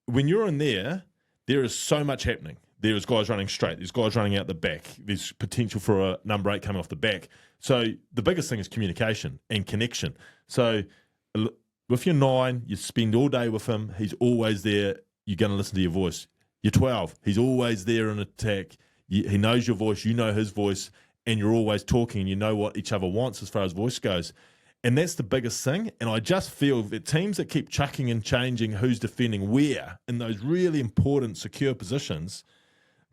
when you're in there, there is so much happening. There is guys running straight. There's guys running out the back. There's potential for a number 8 coming off the back. So the biggest thing is communication and connection. So with your 9, you spend all day with him. He's always there. You're going to listen to your voice. Your 12, he's always there in attack. He knows your voice. You know his voice. And you're always talking. And you know what each other wants as far as voice goes. And that's the biggest thing. And I just feel that teams that keep chucking and changing who's defending where in those really important, secure positions,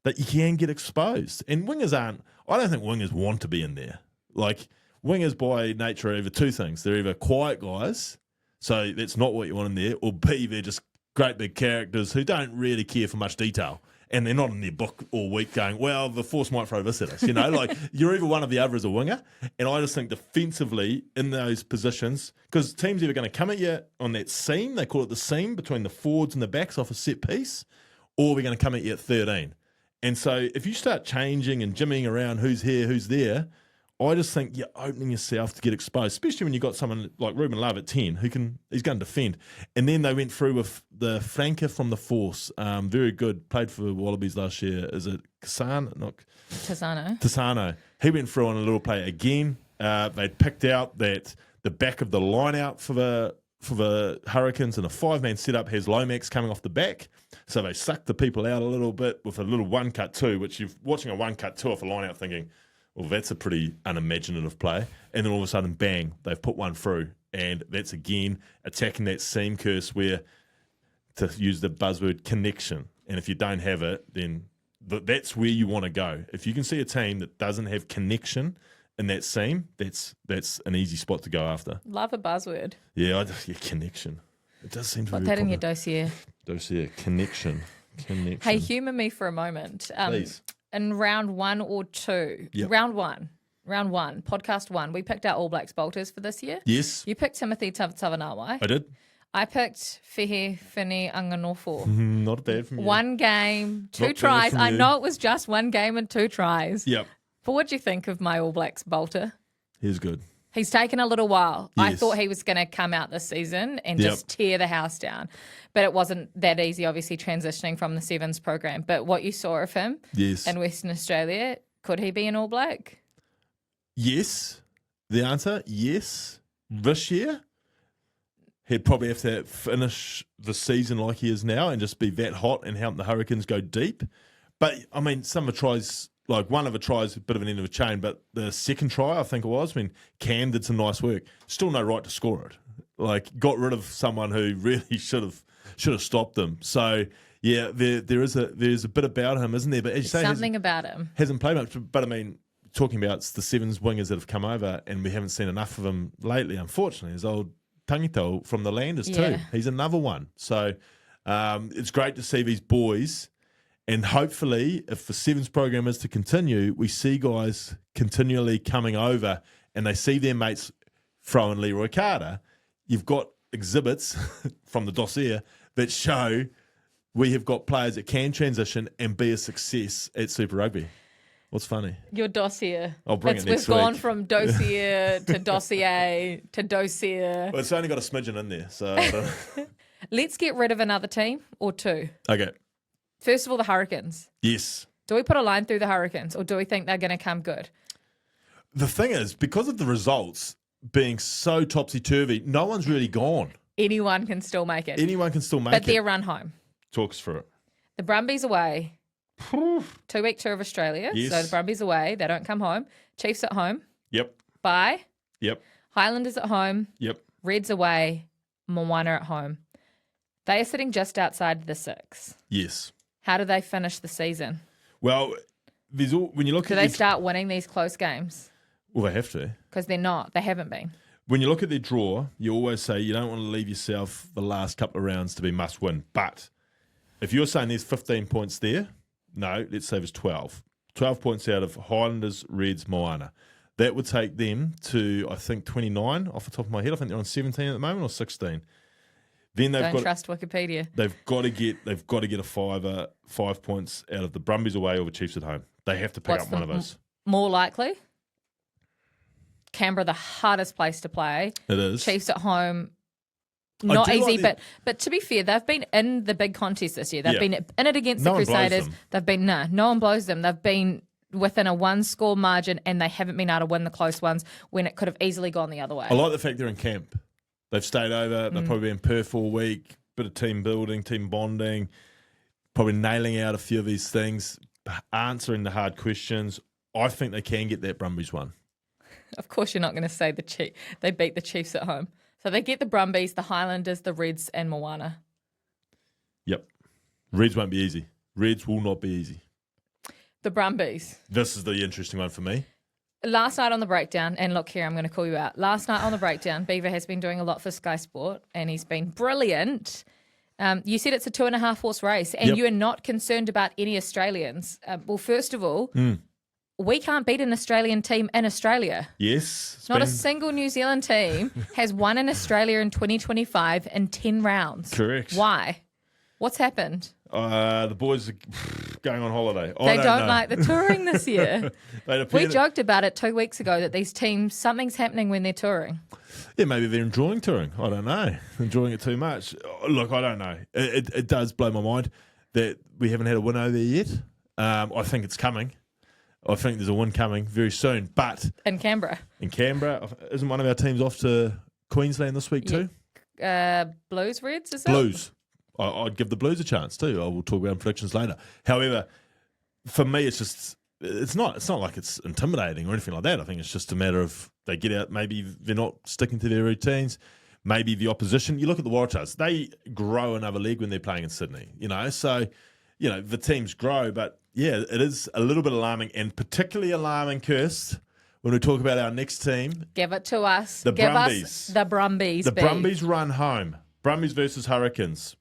that you can get exposed. And wingers I don't think wingers want to be in there. Like, wingers by nature are either 2 things. They're either quiet guys, so that's not what you want in there, or B, they're just great big characters who don't really care for much detail. And they're not in their book all week going, well, the force might throw this at us. Like, you're either one or the other as a winger. And I just think defensively in those positions, because teams are either going to come at you on that seam, they call it the seam, between the forwards and the backs off a set piece, or we're going to come at you at 13. And so if you start changing and jimmying around who's here, who's there, I just think you're opening yourself to get exposed, especially when you've got someone like Ruben Love at 10 he's going to defend. And then they went through with the flanker from the force, very good, played for Wallabies last year. Is it Tisano? He went through on a little play again. They'd picked out that the back of the line out for the Hurricanes, and a 5-man setup has Lomax coming off the back. So they sucked the people out a little bit with a little 1-cut-2, which you're watching a 1-cut-2 off a line out thinking, well, that's a pretty unimaginative play. And then all of a sudden, bang, they've put one through. And that's, again, attacking that seam curse where, to use the buzzword, connection. And if you don't have it, then that's where you want to go. If you can see a team that doesn't have connection in that seam, that's an easy spot to go after. Love a buzzword. Yeah, connection. It does seem to be put that in your dossier. Connection. Hey, humour me for a moment. Please. In round 1 or 2, Yep. round one, podcast 1, we picked our All Blacks bolters for this year. Yes. You picked Timothy Tavanawai. I did. I picked Whihi Fini Anganofo. Not bad from you. 1 game, 2 Not bad tries. from I you. know it was just 1 game and 2 tries. Yep. But what do you think of my All Blacks bolter? He's good. He's taken a little while. I Yes. thought he was going to come out this season and just tear the house down. But it wasn't that easy, obviously, transitioning from the Sevens program. But what you saw of him Yes. in Western Australia, could he be an All Black? Yes. The answer, yes. This year, he'd probably have to finish the season like he is now and just be that hot and help the Hurricanes go deep. But, I mean, some of the tries, like one of the tries, a bit of an end of a chain, but the second try, I think it was, when Cam did some nice work, still no right to score it. Like, got rid of someone who really should have stopped them. So, yeah, there's a bit about him, isn't there? But as you say, Something about him. Hasn't played much. But, I mean, talking about the Sevens wingers that have come over, and we haven't seen enough of him lately, unfortunately. His old Tangito from the Landers too. Yeah. He's another one. So it's great to see these boys. And hopefully, if the Sevens program is to continue, we see guys continually coming over and they see their mates throwing Leroy Carter. You've got exhibits from the dossier that show we have got players that can transition and be a success at Super Rugby. What's funny? Your dossier. I'll bring it next We've gone week. from dossier to dossier to dossier. Well, it's only got a smidgen in there. So I don't know. Let's get rid of another team or 2. Okay. First of all, the Hurricanes. Yes. Do we put a line through the Hurricanes or do we think they're going to come good? The thing is, because of the results being so topsy-turvy, no one's really gone. Anyone can still make it. Anyone can still make but it. they're run home. Talk us through it. The Brumbies away. 2-week tour of Australia. Yes. So the Brumbies away. They don't come home. Chiefs at home. Yep. Bye. Yep. Highlanders at home. Yep. Reds away. Moana at home. They are sitting just outside the 6. Yes. How do they finish the season? Well, when you look Do at they start winning these close games? well, they have to. Because they're not. They haven't been. When you look at their draw, you always say you don't want to leave yourself the last couple of rounds to be must win. But if you're saying there's 15 points there, no, let's say there's 12. 12 points out of Highlanders, Reds, Moana. That would take them to, I think, 29 off the top of my head. I think they're on 17 at the moment or 16. Then Don't trust Wikipedia. They've got to get a 5 points out of the Brumbies away or the Chiefs at home. They have to pick up one of those. More likely? Canberra, the hardest place to play. It is. Chiefs at home, not easy. But to be fair, they've been in the big contest this year. They've been in it against the Crusaders. They've been no one blows them. They've been within a 1-score margin, and they haven't been able to win the close ones when it could have easily gone the other way. I like the fact they're in camp. They've stayed over. They've probably been in Perth all week. Bit of team building, team bonding. Probably nailing out a few of these things, answering the hard questions. I think they can get that Brumbies one. Of course, you're not going to say they beat the Chiefs at home. So they get the Brumbies, the Highlanders, the Reds, and Moana. Yep. Reds won't be easy. Reds will not be easy. The Brumbies. This is the interesting one for me. Last night on the breakdown, and look here, I'm going to call you out. Last night on the breakdown, Beaver has been doing a lot for Sky Sport, and he's been brilliant. You said it's a 2.5 horse race, and you are not concerned about any Australians. Well, first of all, we can't beat an Australian team in Australia. Yes. Not a single New Zealand team has won in Australia in 2025 in 10 rounds. Correct. Why? What's happened? The boys are going on holiday. They don't know. like the touring this year. We joked about it 2 weeks ago that these teams, something's happening when they're touring. Yeah, maybe they're enjoying touring. I don't know. Enjoying it too much. Look, I don't know. It does blow my mind that we haven't had a win over there yet. I think it's coming. I think there's a win coming very soon. But in Canberra. Isn't one of our teams off to Queensland this week too? Blues, Reds, is it? Blues. I'd give the Blues a chance too. I will talk about predictions later. However, for me, it's not like it's intimidating or anything like that. I think it's just a matter of they get out. Maybe they're not sticking to their routines. Maybe the opposition. You look at the Waratahs; they grow another leg when they're playing in Sydney. So the teams grow. But yeah, it is a little bit alarming, and particularly alarming, Kirst, when we talk about our next team. Give it to us. The Give Brumbies. Us the Brumbies. The Brumbies run home. Brumbies versus Hurricanes.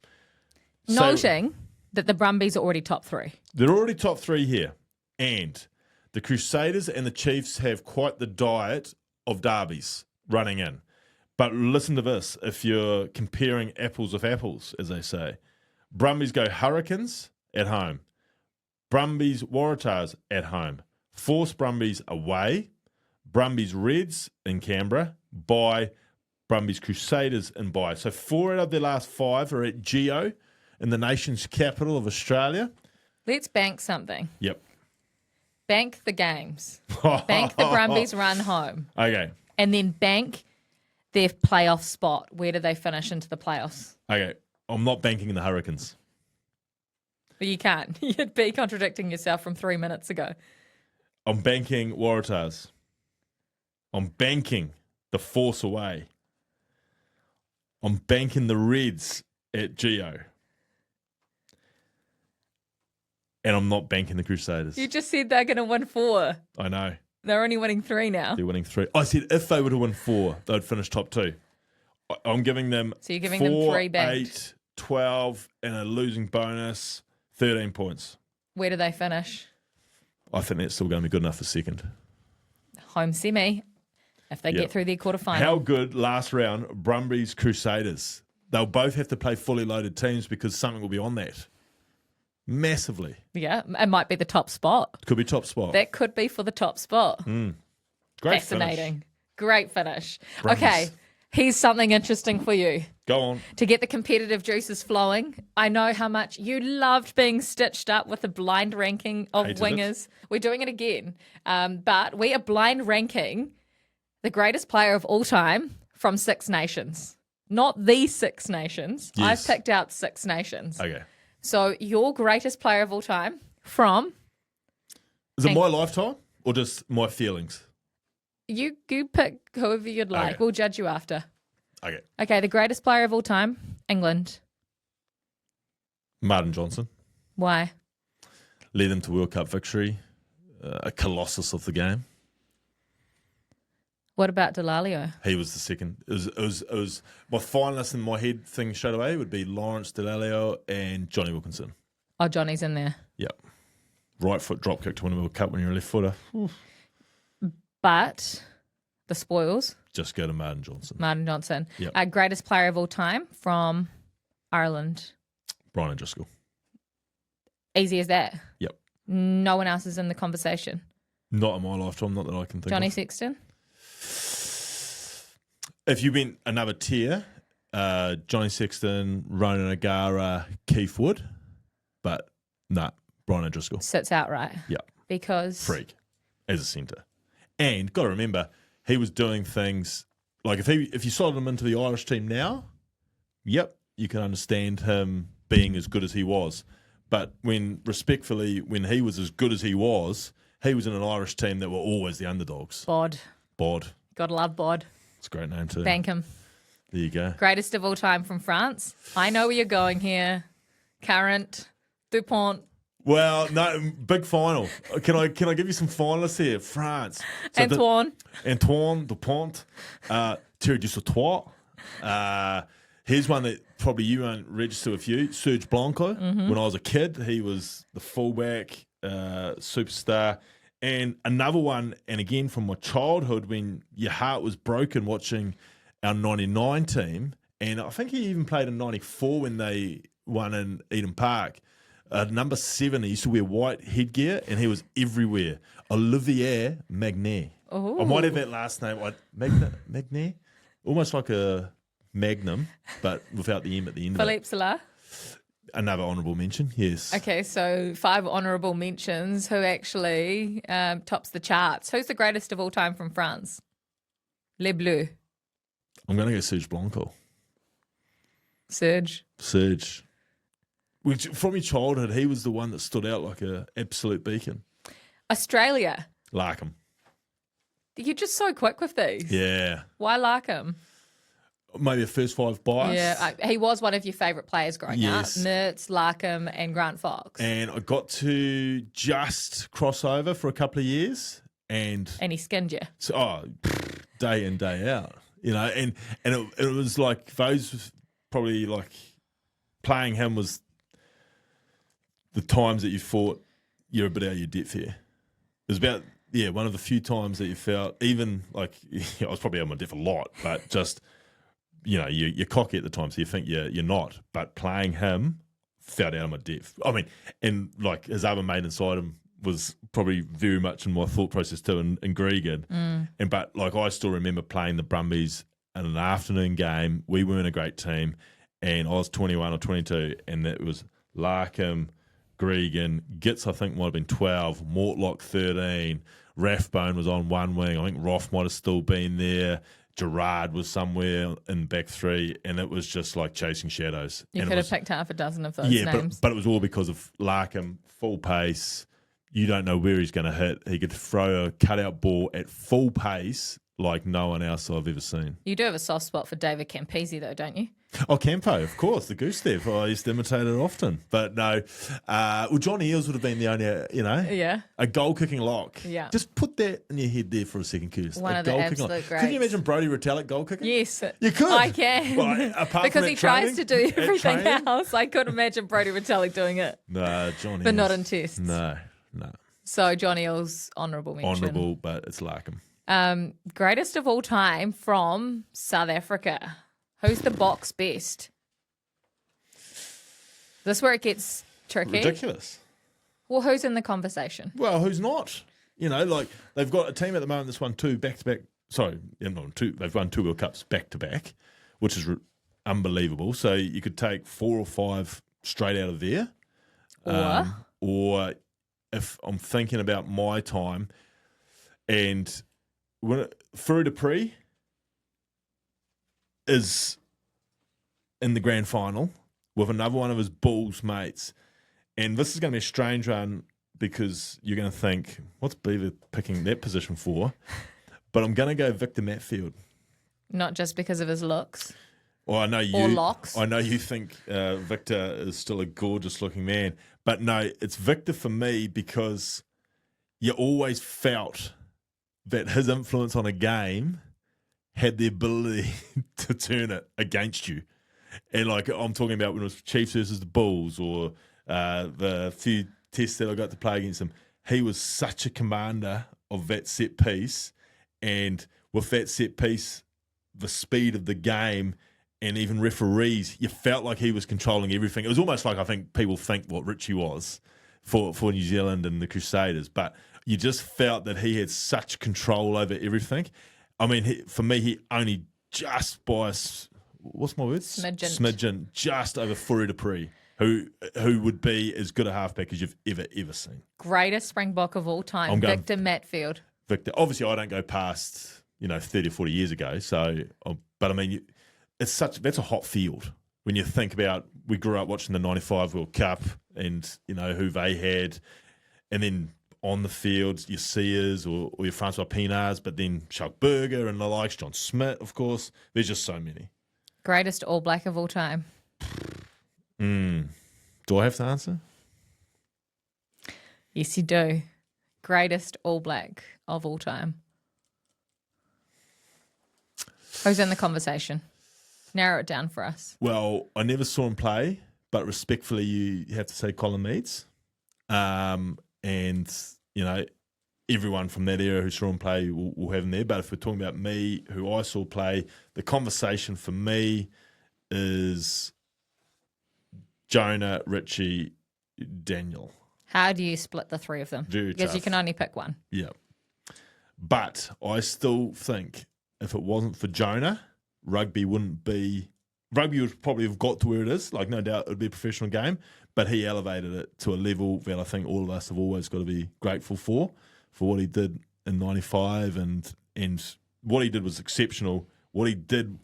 Noting that the Brumbies are already top 3. They're already top 3 here. And the Crusaders and the Chiefs have quite the diet of derbies running in. But listen to this. If you're comparing apples with apples, as they say, Brumbies go Hurricanes at home. Brumbies Waratahs at home. Force Brumbies away. Brumbies Reds in Canberra. Bye. Brumbies Crusaders in bye. So 4 out of their last 5 are at Geo, in the nation's capital of Australia. Let's bank something. Yep. Bank the games. Bank the Brumbies run home. Okay. And then bank their playoff spot. Where do they finish into the playoffs? Okay. I'm not banking the Hurricanes. But you can't. You'd be contradicting yourself from 3 minutes ago. I'm banking Waratahs. I'm banking the Force away. I'm banking the Reds at Geo. And I'm not banking the Crusaders. You just said they're going to win 4. I know. They're only winning 3 now. They're winning 3. I said if they were to win 4, they'd finish top 2. I'm giving them So you're giving 4, them 3 banked. 8, 12, and a losing bonus, 13 points. Where do they finish? I think that's still going to be good enough for second. Home semi, if they get through their quarterfinal. How good last round, Brumbies Crusaders. They'll both have to play fully loaded teams because something will be on that. Massively. Yeah, it might be the top spot. Could be top spot. That could be for the top spot. Great Fascinating. finish. Great finish. Brumbies. Okay, here's something interesting for you. Go on. To get the competitive juices flowing, I know how much you loved being stitched up with the blind ranking of Hated wingers. We're doing it again. But we are blind ranking the greatest player of all time from 6 nations. Not the 6 nations. Yes. I've picked out 6 nations. Okay. So your greatest player of all time from... Is it my lifetime or just my feelings? You pick whoever you'd like. Okay. We'll judge you after. Okay. Okay, the greatest player of all time, England. Martin Johnson. Why? Led them to World Cup victory. A colossus of the game. What about Delalio? He was the second. It was my finalist in my head thing straight away would be Lawrence Delalio and Johnny Wilkinson. Oh, Johnny's in there. Yep. Right foot drop kick to win a World Cup when you're a left footer. But the spoils, Just go to Martin Johnson. Martin Johnson. Yep. Greatest player of all time from Ireland. Brian O'Driscoll. Easy as that. Yep. No one else is in the conversation. Not in my lifetime, not that I can think Johnny of. Sexton? If you went another tier, Johnny Sexton, Ronan O'Gara, Keith Wood, but Brian O'Driscoll. Sits outright. Yeah. Because... Freak as a centre. And got to remember, he was doing things like if you slotted him into the Irish team now, yep, you can understand him being as good as he was. But when he was as good as he was in an Irish team that were always the underdogs. Bod. Gotta love Bod. It's a great name too. Bank him. There you go. Greatest of all time from France. I know where you're going here. Current. Dupont. Well, no, big final. Can I give you some finalists here? France. So Antoine Dupont. Thierry Dusautois. Here's one that probably you won't register with you. Serge Blanco. Mm-hmm. When I was a kid, he was the fullback, superstar. And another one, and again from my childhood, when your heart was broken watching our 99 team, and I think he even played in 94 when they won in Eden Park. Number 7, he used to wear white headgear, and he was everywhere. Olivier Magnet. Ooh. I might have that last name. Magnet? Almost like a Magnum, but without the M at the end of it. Philippe Salah. Another honourable mention, yes. Okay, so 5 honourable mentions. Who actually tops the charts? Who's the greatest of all time from France? Les Bleus. I'm going to go Serge Blanco. Serge. Which, from your childhood, he was the one that stood out like an absolute beacon. Australia. Larkham. You're just so quick with these. Yeah. Why Larkham? Maybe a first 5 bias. Yeah, he was one of your favourite players growing up. Mertz, Larkham and Grant Fox. And I got to just cross over for a couple of years. And he skinned you. So, day in, day out. You know, and it was like those probably like playing him was the times that you thought you're a bit out of your depth here. It was about, one of the few times that you felt, even like, I was probably out of my depth a lot, but just, you're cocky at the time, so you think you're not. But playing him, felt out of my depth. I mean, and like his other mate inside him was probably very much in my thought process too, and Gregan. But like I still remember playing the Brumbies in an afternoon game. We weren't a great team, and I was 21 or 22, and it was Larkham, Gregan, Gitz I think might have been 12, Mortlock 13, Rathbone was on one wing. I think Roth might have still been there. Gerard was somewhere in back 3, and it was just like chasing shadows. You could have picked half a dozen of those names. But it was all because of Larkham, full pace. You don't know where he's going to hit. He could throw a cutout ball at full pace like no one else I've ever seen. You do have a soft spot for David Campese though, don't you? Oh, Campo, of course, the goose step. I used to imitate it often. But no, John Eales would have been the only, a goal-kicking lock. Yeah. Just put that in your head there for a second, Kirst. One of the absolute greats. Could you imagine Brodie Retallick goal-kicking? Yes. You could. I can. Well, apart because from he tries to do everything training? else. I could imagine Brodie Retallick doing it. No, John Eales. But not in tests. No. So John Eales, honourable mention. Honourable, but it's Larkham. Greatest of all time from South Africa. Who's the box best? This is where it gets tricky. Ridiculous. Well, who's in the conversation? Well, who's not? Like they've got a team at the moment that's won 2 back-to-back. Sorry, not 2. They've won 2 World Cups back-to-back, which is unbelievable. So you could take 4 or 5 straight out of there. Or if I'm thinking about my time, and Furu Dupree is in the grand final with another one of his Bulls mates. And this is going to be a strange one because you're going to think, what's Beaver picking that position for? But I'm going to go Victor Matfield. Not just because of his looks. Well, I know you. Or locks. I know you think Victor is still a gorgeous-looking man. But no, it's Victor for me because you always felt that his influence on a game had the ability to turn it against you. And like I'm talking about when it was Chiefs versus the Bulls or the few tests that I got to play against him, he was such a commander of that set piece. And with that set piece, the speed of the game, and even referees, you felt like he was controlling everything. It was almost like I think people think what Richie was for New Zealand and the Crusaders, but you just felt that he had such control over everything. I mean, for me, he only just by, what's my word? Smidgen, just over Furu Dupree, who would be as good a halfback as you've ever seen. Greatest Springbok of all time, Victor Matfield. Victor, obviously, I don't go past 30 or 40 years ago. So, but I mean, that's a hot field when you think about. We grew up watching the '95 World Cup, and who they had, and then on the field, your Sears or your Francois Pinards, but then Schalk Burger and the likes, John Smith, of course. There's just so many. Greatest All Black of all time. Do I have to answer? Yes, you do. Greatest All Black of all time. Who's in the conversation? Narrow it down for us. Well, I never saw him play, but respectfully, you have to say Colin Meads. And, everyone from that era who saw him play will have him there. But if we're talking about me, who I saw play, the conversation for me is Jonah, Richie, Daniel. How do you split the three of them? Very because tough. You can only pick one. Yeah. But I still think if it wasn't for Jonah, rugby would probably have got to where it is. Like, no doubt it would be a professional game, but he elevated it to a level that I think all of us have always got to be grateful for what he did in 95, and what he did was exceptional. What he did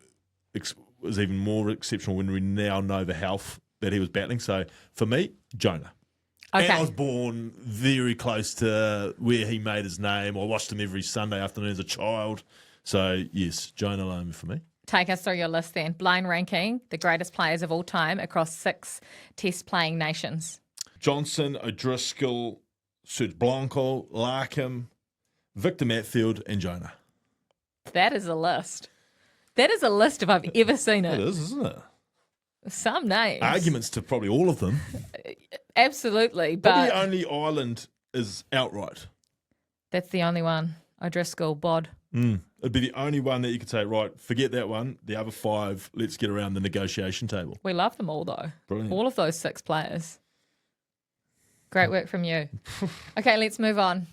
was even more exceptional when we now know the health that he was battling. So for me, Jonah. Okay. And I was born very close to where he made his name. I watched him every Sunday afternoon as a child. So, yes, Jonah Lomu for me. Take us through your list then. Blind ranking, the greatest players of all time across 6 test-playing nations. Johnson, O'Driscoll, Serge Blanco, Larkham, Victor Matfield, and Jonah. That is a list. That is a list if I've ever seen it. It is, isn't it? Some names. Arguments to probably all of them. Absolutely, Probably but the only island is outright. that's the only one. O'Driscoll, Bod. It'd be the only one that you could say, right, forget that one. The other 5, let's get around the negotiation table. We love them all, though. Brilliant. All of those 6 players. Great work from you. Okay, let's move on.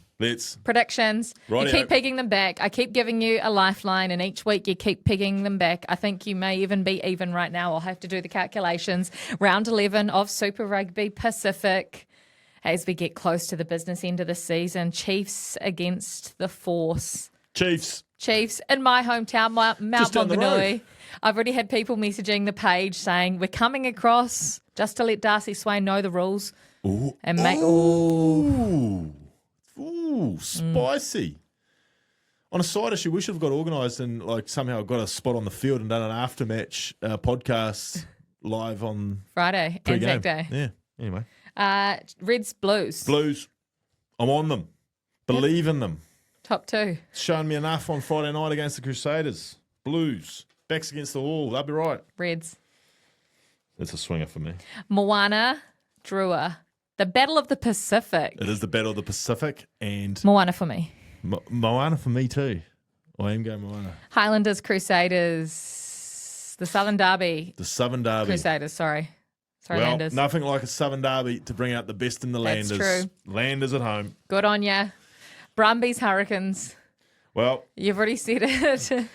Predictions. Rightio. You keep pegging them back. I keep giving you a lifeline, and each week you keep pegging them back. I think you may even be even right now. I'll have to do the calculations. Round 11 of Super Rugby Pacific. As we get close to the business end of the season, Chiefs against the Force. Chiefs in my hometown, Mount down the Maunganui. road. I've already had people messaging the page saying, we're coming across just to let Darcy Swain know the rules. Ooh. And make Spicy. On a side issue, we should have got organised and somehow got a spot on the field and done an aftermatch podcast live on Friday, pre-game. Anzac Day. Yeah, anyway. Reds, Blues. I'm on them. Believe in them. Top 2. It's shown me enough on Friday night against the Crusaders. Blues. Backs against the wall. They'll be right. Reds. It's a swinger for me. Moana, Drua. The Battle of the Pacific. It is the Battle of the Pacific, and Moana for me. Moana for me too. I am going Moana. Highlanders, Crusaders. The Southern Derby. The Southern Derby. Crusaders, sorry. Sorry, Well, Landers. nothing like a Southern Derby to bring out the best in the That's Landers. true. Landers at home. Good on ya. Brumbies, Hurricanes. Well, You've already said it.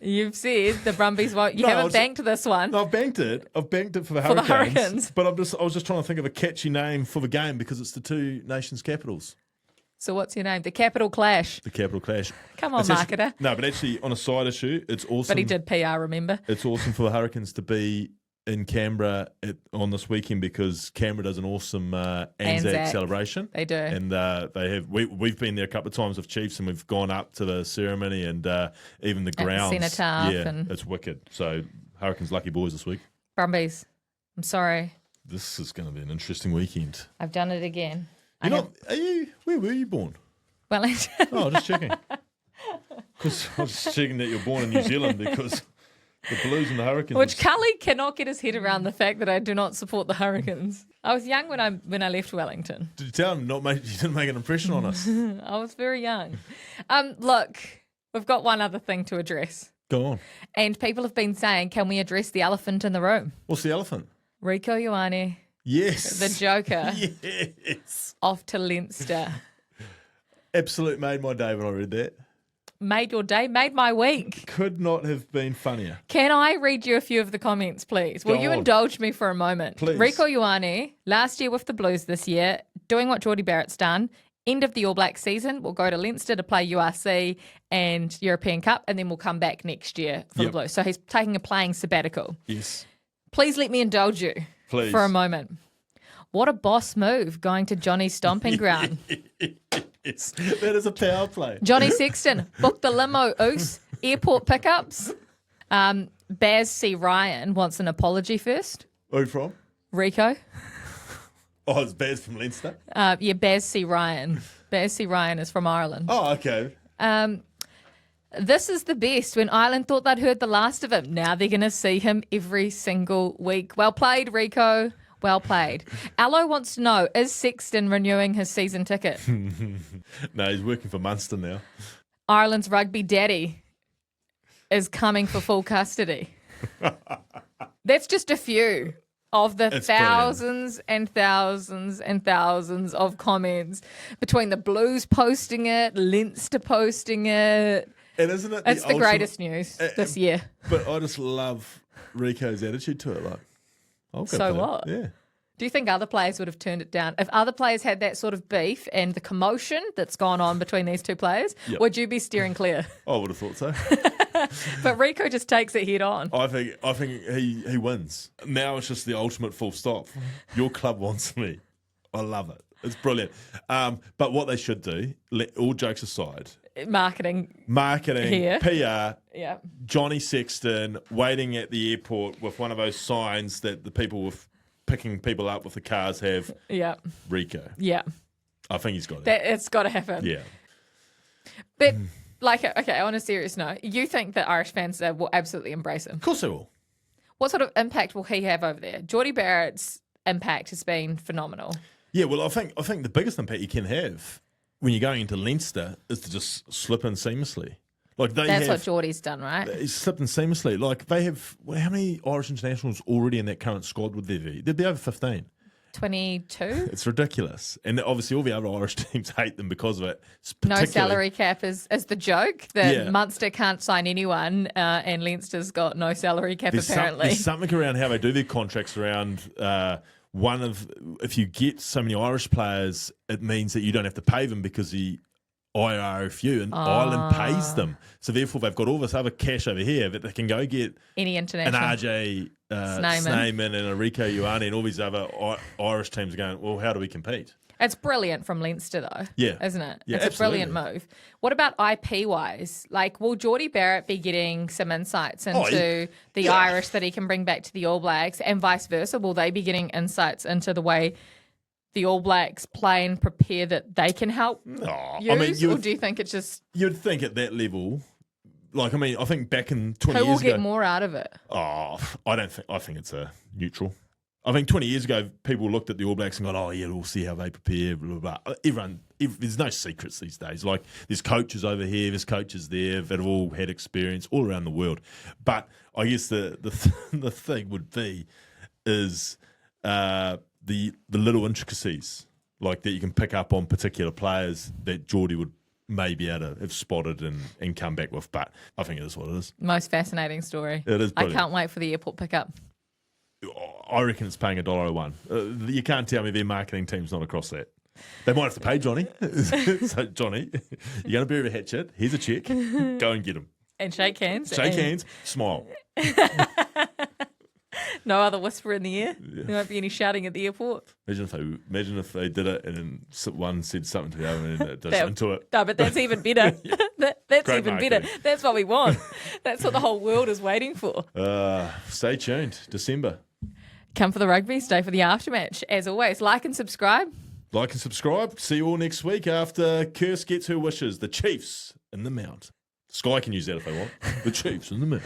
You've said the Brumbies won't. You haven't banked this one. no, I've banked it. I've banked it for the For the Hurricanes. Hurricanes. But I was just trying to think of a catchy name for the game because it's the two nations' capitals. So what's your name? The Capital Clash. The Capital Clash. Come on, It's actually- marketer. No, but actually, on a side issue, it's awesome. But he did PR, remember? It's awesome for the Hurricanes to be in Canberra on this weekend because Canberra does an awesome Anzac celebration. They do. And they have. We've been there a couple of times with Chiefs, and we've gone up to the ceremony and even the grounds. Cenotaph yeah, and- it's wicked. So Hurricanes lucky boys this week. Brumbies. I'm sorry. This is going to be an interesting weekend. I've done it again. Where were you born? Wellington. Oh, just checking. Because I was just checking that you're born in New Zealand because The Blues and the Hurricanes. Which Cully cannot get his head around the fact that I do not support the Hurricanes. I was young when I left Wellington. Did you tell him you didn't make an impression on us? I was very young. Look, we've got one other thing to address. Go on. And people have been saying, can we address the elephant in the room? What's the elephant? Rieko Ioane, Yes. the Joker, Yes. off to Leinster. Absolute made my day when I read that. Made your day, made my week. Could not have been funnier. Can I read you a few of the comments, please? Will you indulge me for a moment? Please. Rieko Ioane, last year with the Blues this year, doing what Geordie Barrett's done. End of the All Black season, we'll go to Leinster to play URC and European Cup, and then we'll come back next year for the Blues. So he's taking a playing sabbatical. Yes. Please let me indulge you for a moment. What a boss move, going to Johnny's stomping ground. Yes, that is a power play. Johnny Sexton, book the limo, oos, airport pickups. Baz C. Ryan wants an apology first. Who from? Rieko. Oh, it's Baz from Leinster? Baz C. Ryan. Baz C. Ryan is from Ireland. Oh, okay. This is the best. When Ireland thought they'd heard the last of him, now they're going to see him every single week. Well played, Rieko. Well played. Allo wants to know, is Sexton renewing his season ticket? No, he's working for Munster now. Ireland's rugby daddy is coming for full custody. That's just a few of the thousands and thousands and thousands of comments between the Blues posting it, Leinster posting it. And isn't it It's the greatest news this year. But I just love Rico's attitude to it. Like, I'll go So play. what? Yeah. Do you think other players would have turned it down? If other players had that sort of beef and the commotion that's gone on between these two players, would you be steering clear? I would have thought so. But Rieko just takes it head on. I think he wins. Now it's just the ultimate full stop. Your club wants me. I love it. It's brilliant. But what they should do, all jokes aside, Marketing, here. PR, yeah. Johnny Sexton waiting at the airport with one of those signs that the people with picking people up with the cars have. Yeah. Rieko. Yeah. I think he's got it. It's got to happen. Yeah. But, okay, on a serious note, you think that Irish fans will absolutely embrace him? Of course they will. What sort of impact will he have over there? Geordie Barrett's impact has been phenomenal. Yeah, well, I think the biggest impact you can have when you're going into Leinster is to just slip in seamlessly. Like that's what Geordie's done, right? He's slipped in seamlessly. Like they have, how many Irish internationals already in that current squad would there be? There'd be over 15. 22? It's ridiculous. And obviously all the other Irish teams hate them because of it. No salary cap is the joke that Munster can't sign anyone and Leinster's got no salary cap apparently. There's something around how they do their contracts around if you get so many Irish players, it means that you don't have to pay them because the IRFU and Ireland pays them. So therefore they've got all this other cash over here that they can go get any international. An RJ Snyman and a Rieko Ioane and all these other Irish teams are going, well, how do we compete? It's brilliant from Leinster, though. Yeah. Isn't it? Yeah, it's absolutely. a brilliant move. What about IP-wise? Like, will Geordie Barrett be getting some insights into the Irish that he can bring back to the All Blacks and vice versa? Will they be getting insights into the way the All Blacks play and prepare that they can help use? Or do you think it's just... You'd think at that level... Like, I mean, I think back in 20 years ago... Who will get more out of it? Oh, I think it's a neutral. I think 20 years ago, people looked at the All Blacks and gone, oh, yeah, we'll see how they prepare, blah, blah, blah. There's no secrets these days. Like, there's coaches over here, there's coaches there that have all had experience all around the world. But I guess the thing would be is the little intricacies, like that you can pick up on particular players that Geordie would maybe able to have spotted and come back with. But I think it is what it is. Most fascinating story. It is brilliant. I can't wait for the airport pickup. I reckon it's paying $1.01. You can't tell me their marketing team's not across that. They might have to pay Johnny. So, Johnny, you're going to bury a hatchet. Here's a check. Go and get him. And shake hands. Shake hands. Smile. No other whisper in the air. Yeah. There won't be any shouting at the airport. Imagine if they did it and then one said something to the other and it just into it. No, but that's even better. That's Great even marketing. better. That's what we want. That's what the whole world is waiting for. Stay tuned. December. Come for the rugby, stay for the aftermatch. As always, like and subscribe. Like and subscribe. See you all next week after Kirst gets her wishes. The Chiefs in the Mount. Sky can use that if they want. The Chiefs in the Mount.